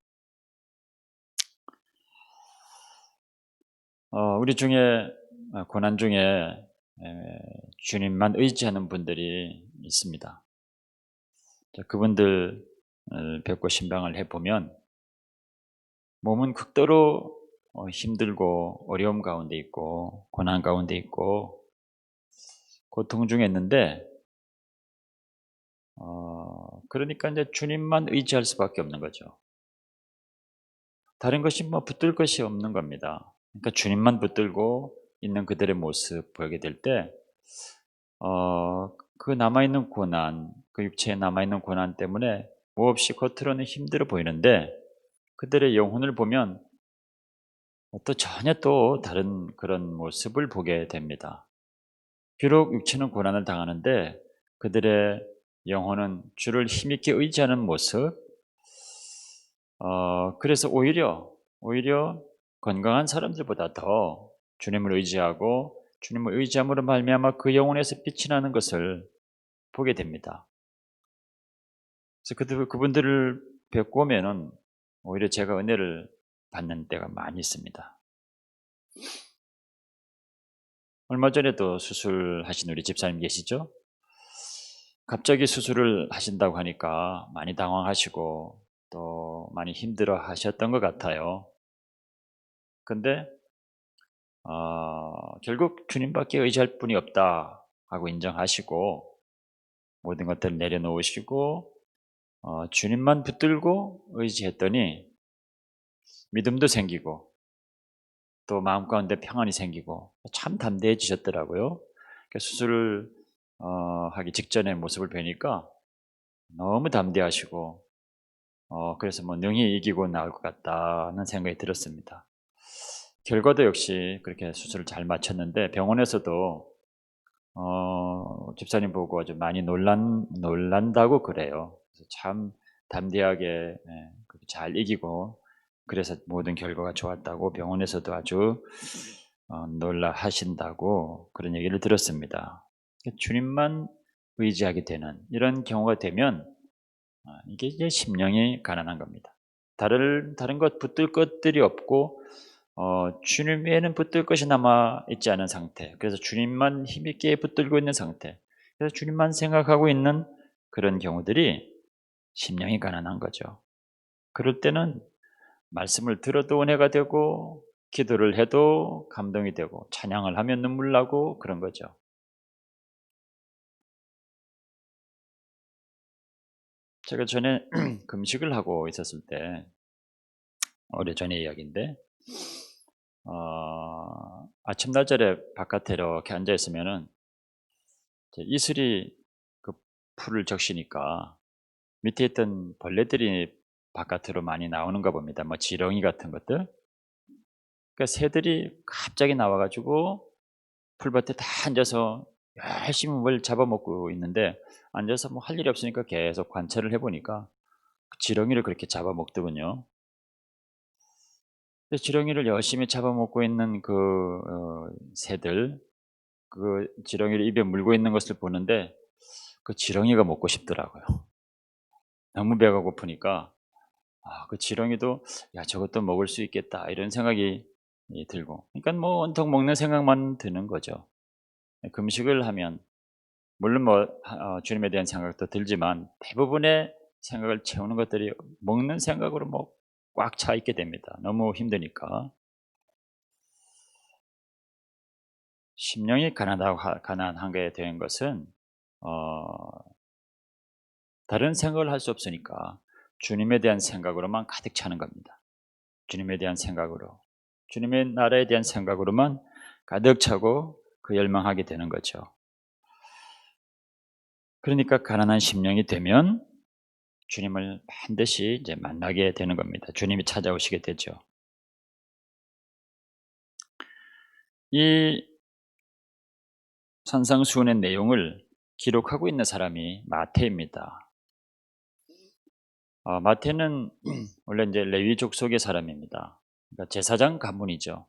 우리 중에 고난 중에 주님만 의지하는 분들이 있습니다. 그분들 뵙고 신방을 해보면 몸은 극도로 힘들고 어려움 가운데 있고 고난 가운데 있고 고통 중에 있는데 그러니까 이제 주님만 의지할 수밖에 없는 거죠. 다른 것이 뭐 붙들 것이 없는 겁니다. 그러니까 주님만 붙들고 있는 그들의 모습 보게 될 때, 그 남아있는 고난, 그 육체에 남아있는 고난 때문에 몹시 겉으로는 힘들어 보이는데 그들의 영혼을 보면 또 전혀 또 다른 그런 모습을 보게 됩니다. 비록 육체는 고난을 당하는데 그들의 영혼은 주를 힘있게 의지하는 모습, 그래서 오히려 건강한 사람들보다 더 주님을 의지하고 주님을 의지함으로 말미암아 그 영혼에서 빛이 나는 것을 보게 됩니다. 그래서 그분들을 뵙고 오면은 오히려 제가 은혜를 받는 때가 많이 있습니다. 얼마 전에도 수술하신 우리 집사님 계시죠? 갑자기 수술을 하신다고 하니까 많이 당황하시고 또 많이 힘들어 하셨던 것 같아요. 근데 결국 주님밖에 의지할 분이 없다 하고 인정하시고 모든 것들을 내려놓으시고 주님만 붙들고 의지했더니 믿음도 생기고 또 마음 가운데 평안이 생기고 참 담대해지셨더라고요. 수술을 하기 직전의 모습을 뵈니까 너무 담대하시고 그래서 뭐 능히 이기고 나올 것 같다는 생각이 들었습니다. 결과도 역시 그렇게 수술을 잘 마쳤는데 병원에서도 집사님 보고 아주 많이 놀란다고 그래요. 그래서 참 담대하게 그렇게 잘 이기고 그래서 모든 결과가 좋았다고 병원에서도 아주 놀라하신다고 그런 얘기를 들었습니다. 주님만 의지하게 되는 이런 경우가 되면 이게 이제 심령이 가난한 겁니다. 다른 것 붙들 것들이 없고 주님 외에는 붙들 것이 남아 있지 않은 상태. 그래서 주님만 힘있게 붙들고 있는 상태. 그래서 주님만 생각하고 있는 그런 경우들이 심령이 가난한 거죠. 그럴 때는 말씀을 들어도 은혜가 되고 기도를 해도 감동이 되고 찬양을 하면 눈물 나고 그런 거죠. 제가 전에 금식을 하고 있었을 때 오래전의 이야기인데 아침 나절에 바깥에 이렇게 앉아 있으면은 이슬이 그 풀을 적시니까 밑에 있던 벌레들이 바깥으로 많이 나오는가 봅니다. 뭐 지렁이 같은 것들. 그러니까 새들이 갑자기 나와가지고 풀밭에 다 앉아서 열심히 뭘 잡아먹고 있는데 앉아서 뭐 할 일이 없으니까 계속 관찰을 해보니까 그 지렁이를 그렇게 잡아먹더군요. 근데 지렁이를 열심히 잡아먹고 있는 새들, 그 지렁이를 입에 물고 있는 것을 보는데 그 지렁이가 먹고 싶더라고요. 너무 배가 고프니까 그 지렁이도 야 저것도 먹을 수 있겠다 이런 생각이 들고, 그러니까 뭐 온통 먹는 생각만 드는 거죠. 금식을 하면 물론 주님에 대한 생각도 들지만 대부분의 생각을 채우는 것들이 먹는 생각으로 뭐 꽉 차 있게 됩니다. 너무 힘드니까. 심령이 가난하게 된 것은 다른 생각을 할 수 없으니까 주님에 대한 생각으로만 가득 차는 겁니다. 주님에 대한 생각으로, 주님의 나라에 대한 생각으로만 가득 차고 그 열망하게 되는 거죠. 그러니까 가난한 심령이 되면 주님을 반드시 이제 만나게 되는 겁니다. 주님이 찾아오시게 되죠. 이 산상수훈의 내용을 기록하고 있는 사람이 마태입니다. 마태는 원래 이제 레위 족속의 사람입니다. 그러니까 제사장 가문이죠.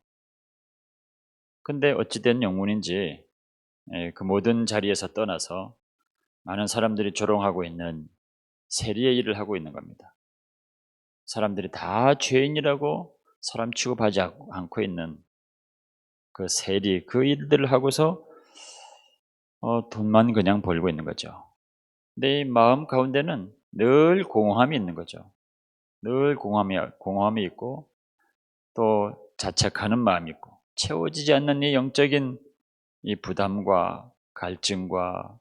근데 어찌된 영문인지 그 모든 자리에서 떠나서 많은 사람들이 조롱하고 있는 세리의 일을 하고 있는 겁니다. 사람들이 다 죄인이라고 사람 취급하지 않고 있는 그 세리, 그 일들을 하고서 돈만 그냥 벌고 있는 거죠. 근데 이 마음 가운데는 늘 공허함이 있는 거죠. 늘 공허함이 있고 또 자책하는 마음이 있고 채워지지 않는 이 영적인 이 부담과 갈증과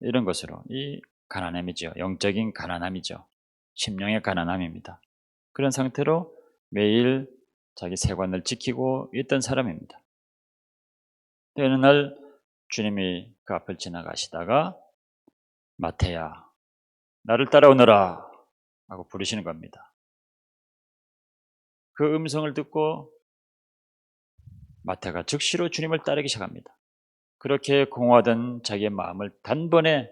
이런 것으로 이 가난함이죠. 영적인 가난함이죠. 심령의 가난함입니다. 그런 상태로 매일 자기 세관을 지키고 있던 사람입니다. 어느 날 주님이 그 앞을 지나가시다가 마태야, 나를 따라오너라 하고 부르시는 겁니다. 그 음성을 듣고 마태가 즉시로 주님을 따르기 시작합니다. 그렇게 공허하던 자기의 마음을 단번에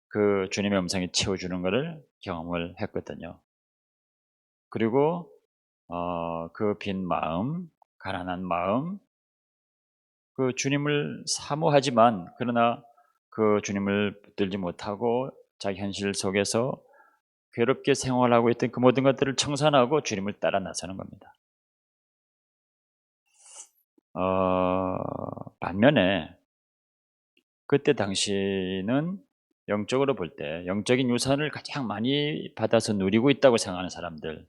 그 주님의 음성이 채워주는 것을 경험을 했거든요. 그리고 그 빈 마음, 가난한 마음, 그 주님을 사모하지만 그러나 그 주님을 붙들지 못하고 자기 현실 속에서 괴롭게 생활하고 있던 그 모든 것들을 청산하고 주님을 따라 나서는 겁니다. 반면에 그때 당시는 영적으로 볼 때 영적인 유산을 가장 많이 받아서 누리고 있다고 생각하는 사람들,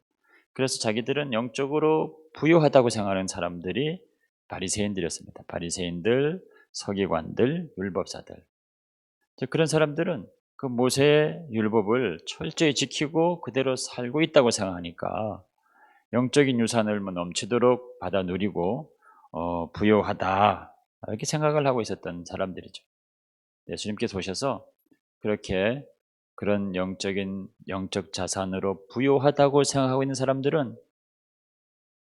그래서 자기들은 영적으로 부유하다고 생각하는 사람들이 바리새인들이었습니다. 바리새인들, 서기관들, 율법사들. 그런 사람들은 그 모세의 율법을 철저히 지키고 그대로 살고 있다고 생각하니까 영적인 유산을 넘치도록 받아 누리고 부유하다 이렇게 생각을 하고 있었던 사람들이죠. 예수님께서 오셔서 그렇게 그런 영적 자산으로 부유하다고 생각하고 있는 사람들은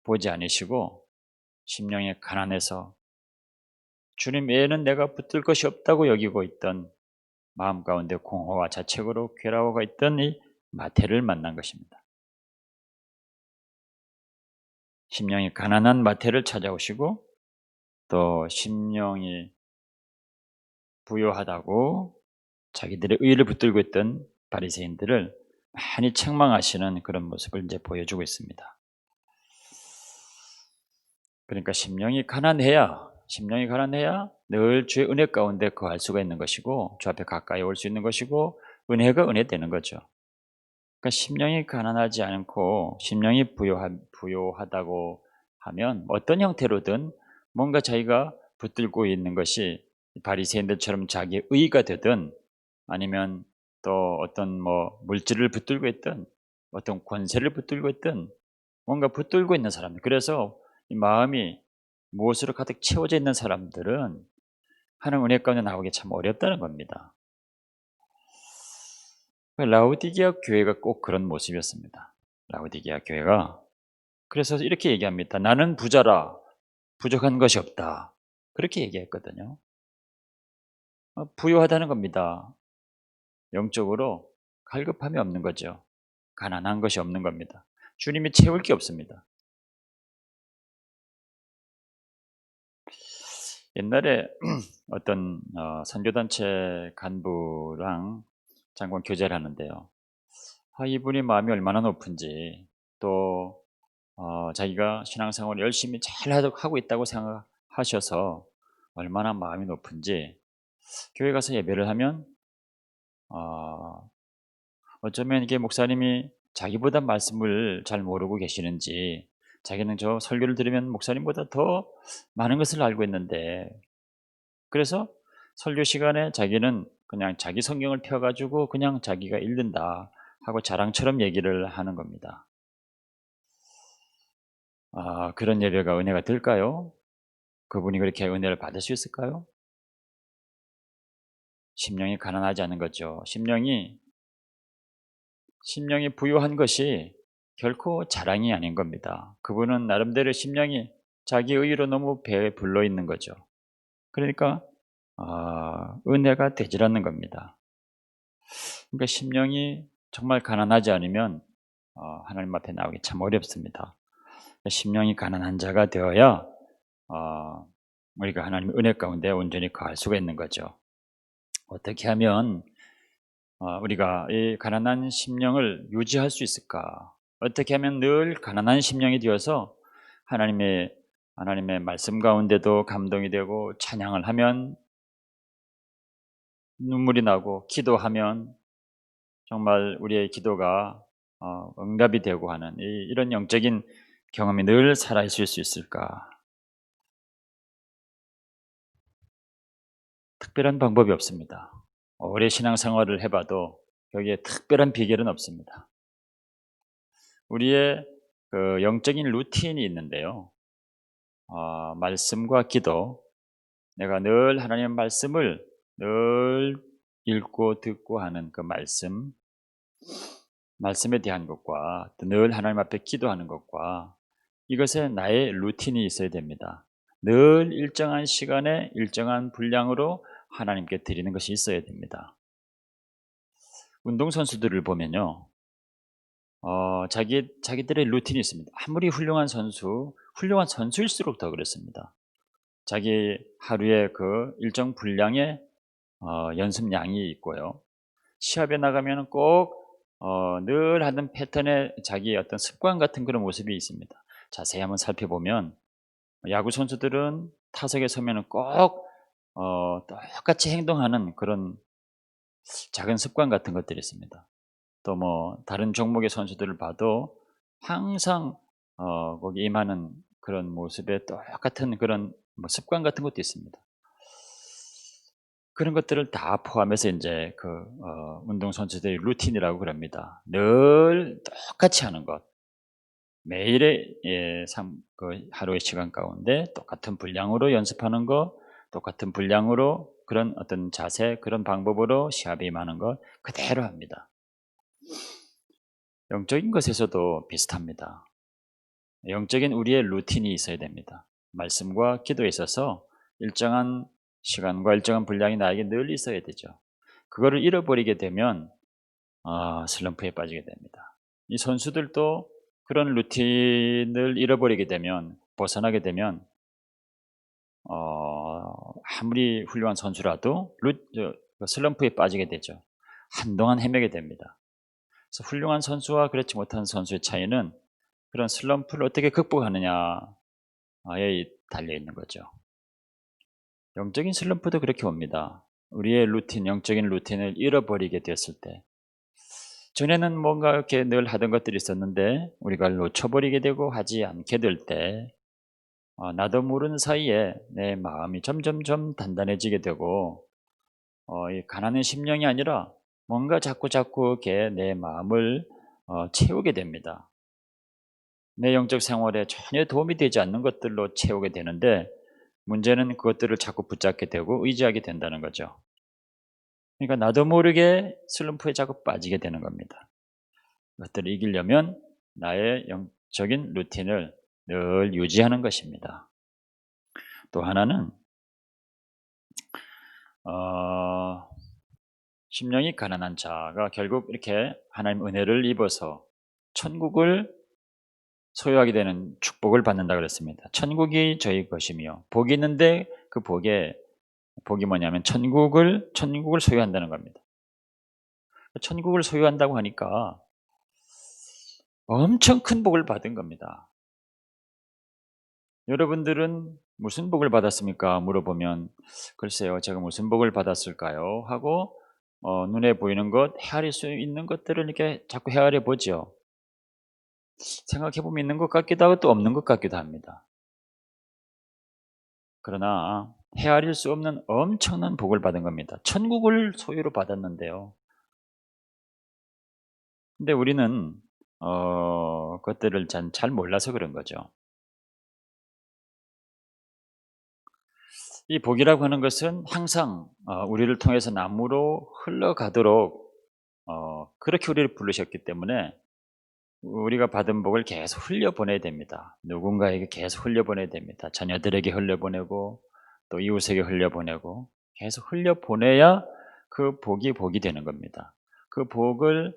보지 않으시고 심령의 가난해서 주님 외에는 내가 붙들 것이 없다고 여기고 있던 마음 가운데 공허와 자책으로 괴로워가 있던 이 마태를 만난 것입니다. 심령이 가난한 마태를 찾아오시고 또 심령이 부유하다고 자기들의 의를 붙들고 있던 바리새인들을 많이 책망하시는 그런 모습을 이제 보여주고 있습니다. 그러니까 심령이 가난해야 늘 주의 은혜 가운데 거할 수가 있는 것이고 주 앞에 가까이 올 수 있는 것이고 은혜가 은혜 되는 거죠. 그러니까 심령이 가난하지 않고 심령이 부요하다고 하면 어떤 형태로든 뭔가 자기가 붙들고 있는 것이 바리새인들처럼 자기의 의가 되든 아니면 또 어떤 물질을 붙들고 있든 어떤 권세를 붙들고 있든 뭔가 붙들고 있는 사람들, 그래서 이 마음이 무엇으로 가득 채워져 있는 사람들은 하나님 은혜 가운데 나오기 참 어렵다는 겁니다. 라오디게아 교회가 꼭 그런 모습이었습니다. 라오디게아 교회가 그래서 이렇게 얘기합니다. 나는 부자라 부족한 것이 없다. 그렇게 얘기했거든요. 부유하다는 겁니다. 영적으로 갈급함이 없는 거죠. 가난한 것이 없는 겁니다. 주님이 채울 게 없습니다. 옛날에 어떤 선교단체 간부랑 잠깐 교제를 하는데요. 이분이 마음이 얼마나 높은지 또 자기가 신앙생활을 열심히 잘 하고 있다고 생각하셔서 얼마나 마음이 높은지 교회 가서 예배를 하면 어쩌면 이게 목사님이 자기보다 말씀을 잘 모르고 계시는지 자기는 저 설교를 들으면 목사님보다 더 많은 것을 알고 있는데 그래서 설교 시간에 자기는 그냥 자기 성경을 펴가지고 그냥 자기가 읽는다 하고 자랑처럼 얘기를 하는 겁니다. 그런 예배가 은혜가 될까요? 그분이 그렇게 은혜를 받을 수 있을까요? 심령이 가난하지 않은 거죠. 심령이 부유한 것이 결코 자랑이 아닌 겁니다. 그분은 나름대로 심령이 자기 의로 너무 배에 불러 있는 거죠. 그러니까 은혜가 되질 않는 겁니다. 그러니까 심령이 정말 가난하지 않으면 하나님 앞에 나오기 참 어렵습니다. 심령이 가난한 자가 되어야 우리가 하나님의 은혜 가운데 온전히 거할 수가 있는 거죠. 어떻게 하면 우리가 이 가난한 심령을 유지할 수 있을까? 어떻게 하면 늘 가난한 심령이 되어서 하나님의 말씀 가운데도 감동이 되고 찬양을 하면 눈물이 나고 기도하면 정말 우리의 기도가 응답이 되고 하는 이런 영적인 경험이 늘 살아있을 수 있을까? 특별한 방법이 없습니다. 오래 신앙생활을 해봐도 여기에 특별한 비결은 없습니다. 우리의 그 영적인 루틴이 있는데요. 말씀과 기도, 내가 늘 하나님의 말씀을 늘 읽고 듣고 하는 그 말씀에 대한 것과 또 늘 하나님 앞에 기도하는 것과 이것에 나의 루틴이 있어야 됩니다. 늘 일정한 시간에 일정한 분량으로 하나님께 드리는 것이 있어야 됩니다. 운동선수들을 보면요. 자기들의 루틴이 있습니다. 아무리 훌륭한 선수일수록 더 그렇습니다. 자기 하루에 그 일정 분량의 연습량이 있고요. 시합에 나가면 꼭 늘 하는 패턴의 자기의 어떤 습관 같은 그런 모습이 있습니다. 자세히 한번 살펴보면 야구 선수들은 타석에 서면 꼭 똑같이 행동하는 그런 작은 습관 같은 것들이 있습니다. 또 뭐 다른 종목의 선수들을 봐도 항상 거기 임하는 그런 모습에 똑같은 그런 뭐 습관 같은 것도 있습니다. 그런 것들을 다 포함해서 이제 그 운동 선수들의 루틴이라고 그럽니다. 늘 똑같이 하는 것, 매일의 그 하루의 시간 가운데 똑같은 분량으로 연습하는 것, 똑같은 분량으로 그런 어떤 자세, 그런 방법으로 시합에 임하는 것 그대로 합니다. 영적인 것에서도 비슷합니다. 영적인 우리의 루틴이 있어야 됩니다. 말씀과 기도에 있어서 일정한 시간과 일정한 분량이 나에게 늘 있어야 되죠. 그거를 잃어버리게 되면 슬럼프에 빠지게 됩니다. 이 선수들도 그런 루틴을 잃어버리게 되면, 벗어나게 되면 아무리 훌륭한 선수라도 슬럼프에 빠지게 되죠. 한동안 헤매게 됩니다. 그래서 훌륭한 선수와 그렇지 못한 선수의 차이는 그런 슬럼프를 어떻게 극복하느냐에 달려 있는 거죠. 영적인 슬럼프도 그렇게 옵니다. 우리의 영적인 루틴을 잃어버리게 됐을 때, 전에는 뭔가 이렇게 늘 하던 것들이 있었는데 우리가 놓쳐버리게 되고 하지 않게 될 때, 나도 모르는 사이에 내 마음이 점점점 단단해지게 되고, 이 가난한 심령이 아니라 뭔가 자꾸 이렇게 내 마음을 채우게 됩니다. 내 영적 생활에 전혀 도움이 되지 않는 것들로 채우게 되는데, 문제는 그것들을 자꾸 붙잡게 되고 의지하게 된다는 거죠. 그러니까 나도 모르게 슬럼프에 자꾸 빠지게 되는 겁니다. 그것들을 이기려면 나의 영적인 루틴을 늘 유지하는 것입니다. 또 하나는 심령이 가난한 자가 결국 이렇게 하나님 은혜를 입어서 천국을 소유하게 되는 축복을 받는다 그랬습니다. 천국이 저희 것이며 복이 있는데 그 복이 뭐냐면 천국을 소유한다는 겁니다. 천국을 소유한다고 하니까 엄청 큰 복을 받은 겁니다. 여러분들은 무슨 복을 받았습니까? 물어보면 글쎄요, 제가 무슨 복을 받았을까요? 하고 눈에 보이는 것, 헤아릴 수 있는 것들을 이렇게 자꾸 헤아려 보죠. 생각해보면 있는 것 같기도 하고 또 없는 것 같기도 합니다. 그러나 헤아릴 수 없는 엄청난 복을 받은 겁니다. 천국을 소유로 받았는데요. 근데 우리는 그것들을 잘 몰라서 그런 거죠. 이 복이라고 하는 것은 항상 우리를 통해서 나무로 흘러가도록 그렇게 우리를 부르셨기 때문에 우리가 받은 복을 계속 흘려보내야 됩니다. 누군가에게 계속 흘려보내야 됩니다. 자녀들에게 흘려보내고 또 이웃에게 흘려보내고 계속 흘려보내야 그 복이 되는 겁니다. 그 복을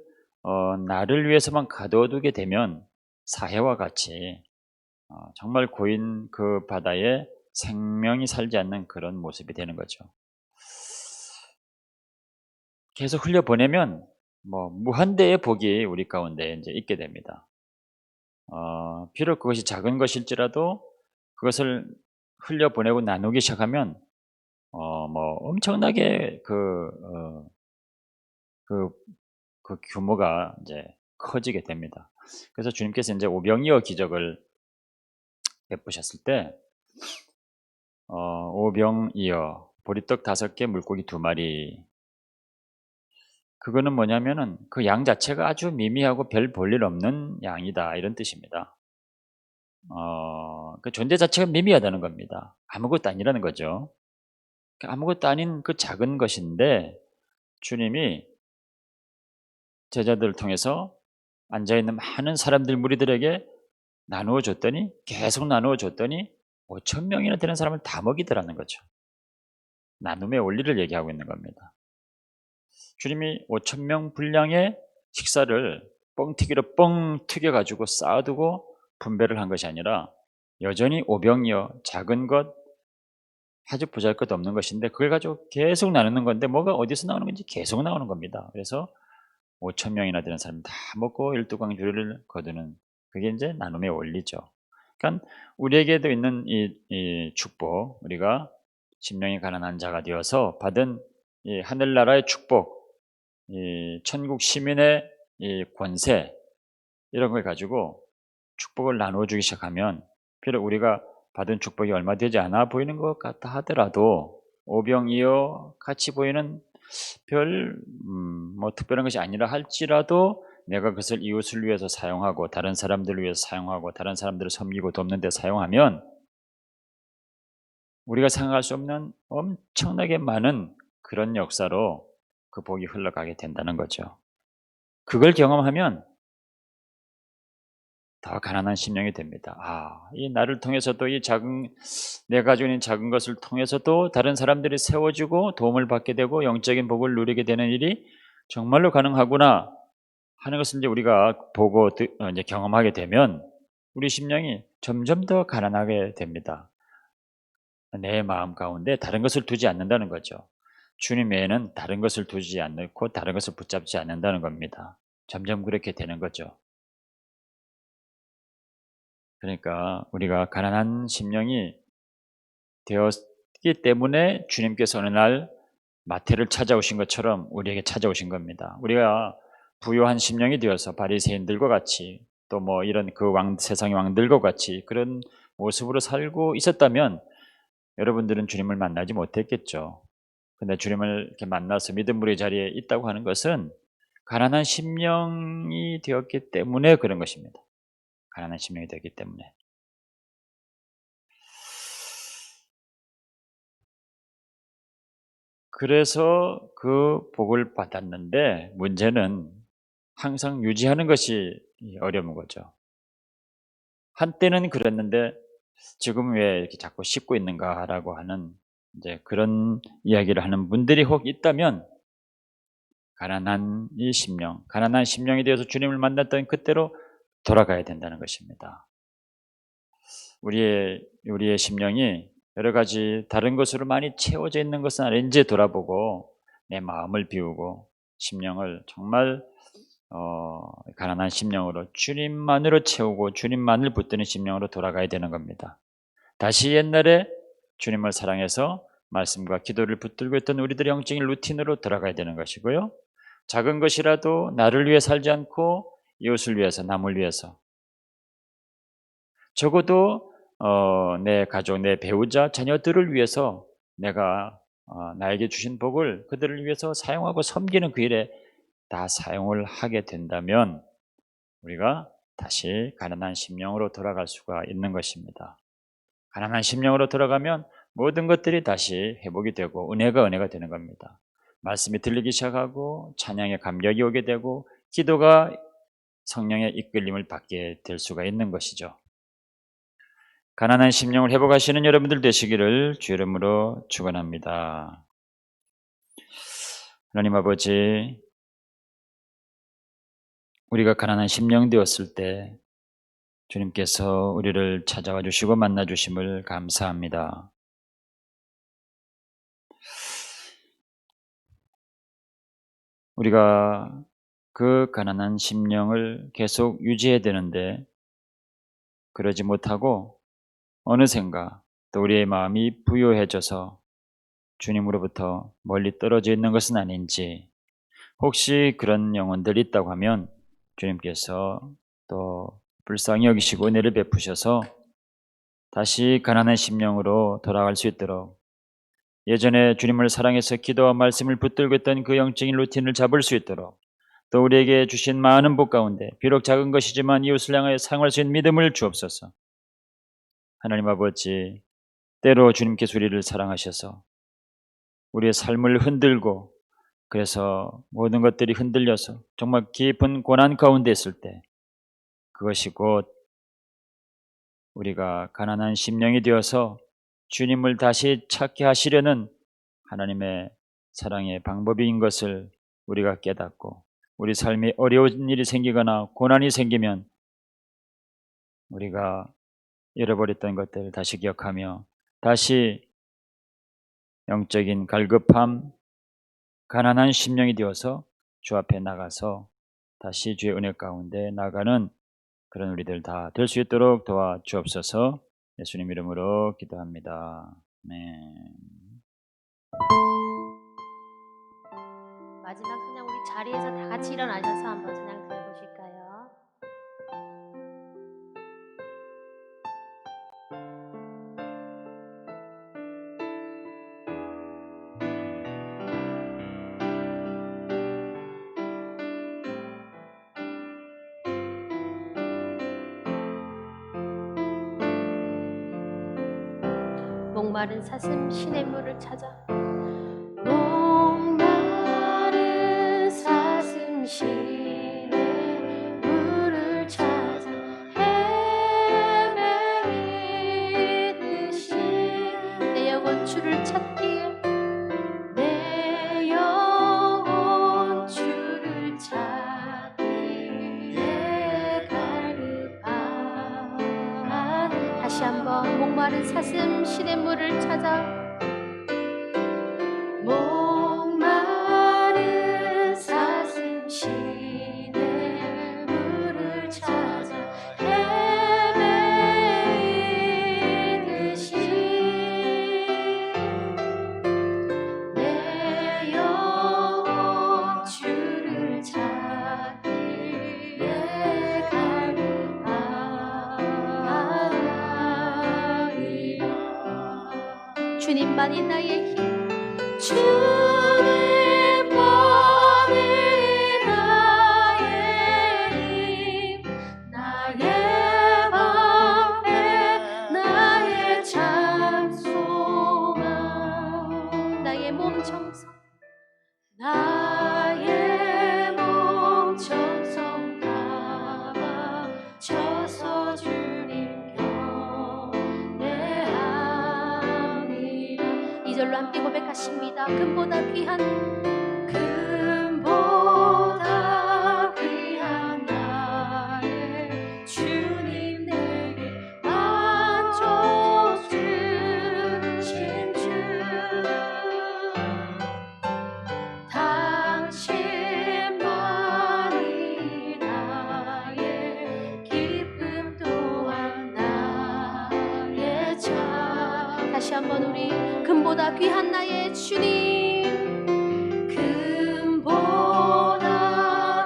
나를 위해서만 가둬두게 되면 사해와 같이 정말 고인 그 바다에 생명이 살지 않는 그런 모습이 되는 거죠. 계속 흘려보내면 무한대의 복이 우리 가운데 이제 있게 됩니다. 비록 그것이 작은 것일지라도 그것을 흘려보내고 나누기 시작하면 엄청나게 그 규모가 이제 커지게 됩니다. 그래서 주님께서 이제 오병이어 기적을 베푸셨을 때 오병이어 보리떡 5개 물고기 2마리, 그거는 뭐냐면은 그 양 자체가 아주 미미하고 별 볼일 없는 양이다 이런 뜻입니다. 그 존재 자체가 미미하다는 겁니다. 아무것도 아니라는 거죠. 아무것도 아닌 그 작은 것인데 주님이 제자들을 통해서 앉아있는 많은 사람들 무리들에게 나누어 줬더니 계속 나누어 줬더니 5천 명이나 되는 사람을 다 먹이더라는 거죠. 나눔의 원리를 얘기하고 있는 겁니다. 주님이 5천 명 분량의 식사를 뻥튀기로 뻥 튀겨가지고 쌓아두고 분배를 한 것이 아니라 여전히 오병이어 작은 것 아주 보잘것없는 것인데 그걸 가지고 계속 나누는 건데 뭐가 어디서 나오는 건지 계속 나오는 겁니다. 그래서 5천 명이나 되는 사람 다 먹고 12강주를 거두는 그게 이제 나눔의 원리죠. 그러니까 우리에게도 있는 이 축복, 우리가 심령이 가난한 자가 되어서 받은 이 하늘나라의 축복, 이 천국 시민의 이 권세 이런 걸 가지고 축복을 나누어 주기 시작하면 비록 우리가 받은 축복이 얼마 되지 않아 보이는 것 같다 하더라도 오병이어 같이 보이는 별 뭐 특별한 것이 아니라 할지라도 내가 그것을 이웃을 위해서 사용하고 다른 사람들을 위해서 사용하고 다른 사람들을 섬기고 돕는 데 사용하면 우리가 생각할 수 없는 엄청나게 많은 그런 역사로 그 복이 흘러가게 된다는 거죠. 그걸 경험하면 더 가난한 심령이 됩니다. 이 나를 통해서도 이 작은 내가 가지고 있는 작은 것을 통해서도 다른 사람들이 세워지고 도움을 받게 되고 영적인 복을 누리게 되는 일이 정말로 가능하구나 하는 것을 이제 우리가 보고 이제 경험하게 되면 우리 심령이 점점 더 가난하게 됩니다. 내 마음 가운데 다른 것을 두지 않는다는 거죠. 주님 외에는 다른 것을 두지 않고 다른 것을 붙잡지 않는다는 겁니다. 점점 그렇게 되는 거죠. 그러니까 우리가 가난한 심령이 되었기 때문에 주님께서 어느 날 마태를 찾아오신 것처럼 우리에게 찾아오신 겁니다. 우리가 부유한 심령이 되어서 바리새인들과 같이 또 뭐 이런 그 세상의 왕들과 같이 그런 모습으로 살고 있었다면 여러분들은 주님을 만나지 못했겠죠. 근데 주님을 이렇게 만나서 믿음의 자리에 있다고 하는 것은 가난한 심령이 되었기 때문에 그런 것입니다. 가난한 심령이 되기 때문에. 그래서 그 복을 받았는데 문제는 항상 유지하는 것이 어려운 거죠. 한때는 그랬는데 지금 왜 이렇게 자꾸 씹고 있는가라고 하는 이제 그런 이야기를 하는 분들이 혹 있다면 가난한 이 심령, 가난한 심령이 되어서 주님을 만났던 그때로 돌아가야 된다는 것입니다. 우리의 심령이 여러 가지 다른 것으로 많이 채워져 있는 것은 아닌지 돌아보고 내 마음을 비우고 심령을 정말 가난한 심령으로 주님만으로 채우고 주님만을 붙드는 심령으로 돌아가야 되는 겁니다. 다시 옛날에 주님을 사랑해서 말씀과 기도를 붙들고 있던 우리들의 영적인 루틴으로 돌아가야 되는 것이고요. 작은 것이라도 나를 위해 살지 않고 이웃을 위해서, 남을 위해서 적어도 내 가족, 내 배우자, 자녀들을 위해서 내가 나에게 주신 복을 그들을 위해서 사용하고 섬기는 그 일에 다 사용을 하게 된다면 우리가 다시 가난한 심령으로 돌아갈 수가 있는 것입니다. 가난한 심령으로 돌아가면 모든 것들이 다시 회복이 되고 은혜가 되는 겁니다. 말씀이 들리기 시작하고 찬양의 감격이 오게 되고 기도가 성령의 이끌림을 받게 될 수가 있는 것이죠. 가난한 심령을 회복하시는 여러분들 되시기를 주 이름으로 축원합니다. 하나님 아버지, 우리가 가난한 심령 되었을 때 주님께서 우리를 찾아와 주시고 만나 주심을 감사합니다. 우리가 그 가난한 심령을 계속 유지해야 되는데 그러지 못하고 어느샌가 또 우리의 마음이 부요해져서 주님으로부터 멀리 떨어져 있는 것은 아닌지, 혹시 그런 영혼들이 있다고 하면 주님께서 또 불쌍히 여기시고 은혜를 베푸셔서 다시 가난한 심령으로 돌아갈 수 있도록 예전에 주님을 사랑해서 기도와 말씀을 붙들고 있던 그 영적인 루틴을 잡을 수 있도록 또 우리에게 주신 많은 복 가운데 비록 작은 것이지만 이웃을 향하여 사용할 수 있는 믿음을 주옵소서. 하나님 아버지, 때로 주님께서 우리를 사랑하셔서 우리의 삶을 흔들고, 그래서 모든 것들이 흔들려서 정말 깊은 고난 가운데 있을 때, 그것이 곧 우리가 가난한 심령이 되어서 주님을 다시 찾게 하시려는 하나님의 사랑의 방법인 것을 우리가 깨닫고, 우리 삶에 어려운 일이 생기거나 고난이 생기면 우리가 잃어버렸던 것들을 다시 기억하며 다시 영적인 갈급함, 가난한 심령이 되어서 주 앞에 나가서 다시 주의 은혜 가운데 나가는 그런 우리들 다 될 수 있도록 도와주옵소서. 예수님 이름으로 기도합니다. 아멘. 마지막 찬양 우리 자리에서 다 같이 일어나셔서 한번 찬양 드려보실까요? 목마른 사슴 시냇물을 찾아 목마른 사슴 시냇물을 찾아 헤매이듯이 내 영혼 주를 찾기에 내 영혼 주를 찾기에 갈급하다. 다시 한번 목마른 사슴 시냇물을 찾아 목마른 사슴 시냇물을 찾아 헤매이듯이 내 영혼 주를 찾기에 갈급하리라. 주님만이 나의 힘 주님만이 나의 힘 나의 방패 나의 참 소망 나의 몸 정성 나의 몸 정성 다 바쳐서 주님 경배합니다. 이 절로 함께 고백하십니다. 금보다 귀한 금보다 귀한 나의 주님 내게 만족 주신 주 당신만이 나의 기쁨 또한 나의 참. 다시 한번 우리 금보다 귀한 나의 주님 금보다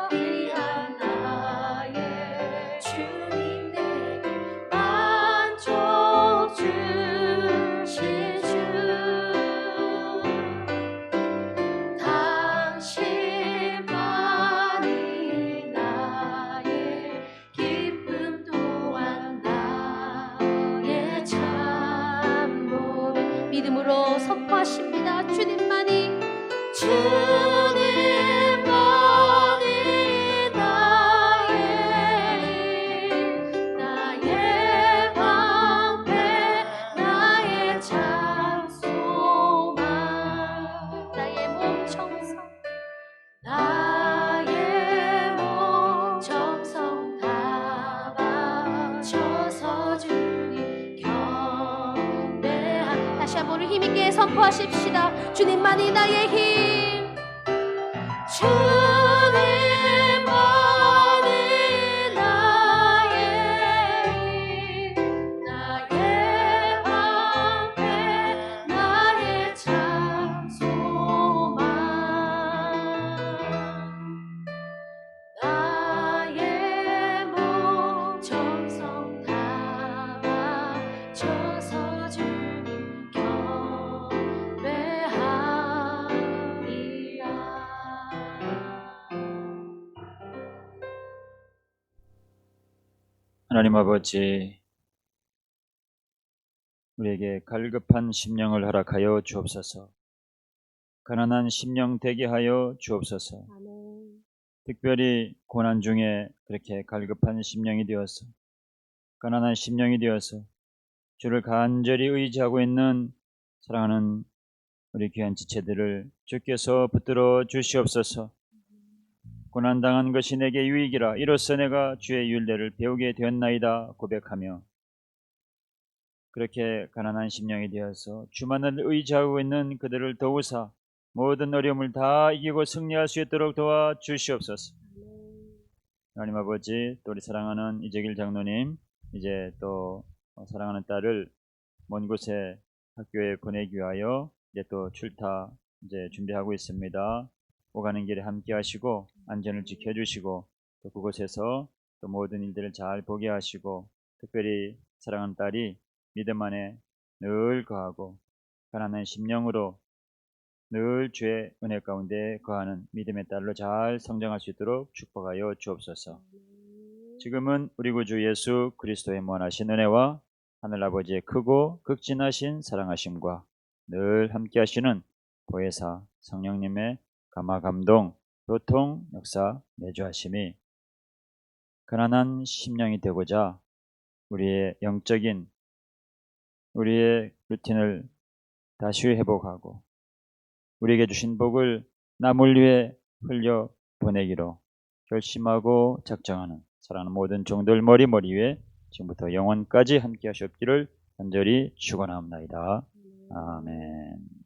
귀한 나의 주님 내게 만족 주신 주 당신만이 나의 기쁨 또한 나의 참모 믿음으로 선포하십니다. 주님만이 주님만이 나의 힘 나의 방패 나의 참 소망 나의 몸 정성 나의 몸 정성 다 바쳐서 주님 경배하. 다시 한번 우리 힘있게 선포하십시다. 주님만이 나의 힘 주님만이 나의 힘 나의 방패 나의 참 소망 나의 몸 정성 다 바쳐서 주님 경배하리라. 하나님 아버지, 우리에게 갈급한 심령을 허락하여 주옵소서. 가난한 심령 되게 하여 주옵소서. 아멘. 특별히 고난 중에 그렇게 갈급한 심령이 되어서 가난한 심령이 되어서 주를 간절히 의지하고 있는 사랑하는 우리 귀한 지체들을 주께서 붙들어 주시옵소서. 고난당한 것이 내게 유익이라 이로써 내가 주의 율례를 배우게 되었나이다 고백하며 그렇게 가난한 심령이 되어서 주만을 의지하고 있는 그들을 도우사 모든 어려움을 다 이기고 승리할 수 있도록 도와 주시옵소서. 하나님 아버지, 또 우리 사랑하는 이재길 장로님, 이제 또 사랑하는 딸을 먼 곳에 학교에 보내기 위하여 이제 또 출타 이제 준비하고 있습니다. 오가는 길에 함께 하시고 안전을 지켜주시고 또 그곳에서 또 모든 일들을 잘 보게 하시고 특별히 사랑하는 딸이 믿음 안에 늘 거하고 가난한 심령으로 늘 주의 은혜 가운데 거하는 믿음의 딸로 잘 성장할 수 있도록 축복하여 주옵소서. 지금은 우리 구주 예수 그리스도의 무한하신 은혜와 하늘아버지의 크고 극진하신 사랑하심과 늘 함께하시는 보혜사 성령님의 감화 감동 교통 역사 내주하심이 가난한 심령이 되고자 우리의 영적인 우리의 루틴을 다시 회복하고 우리에게 주신 복을 남을 위해 흘려 보내기로 결심하고 작정하는 사랑하는 모든 종들 머리 위에 지금부터 영원까지 함께 하시옵기를 간절히 축원하옵나이다. 아멘.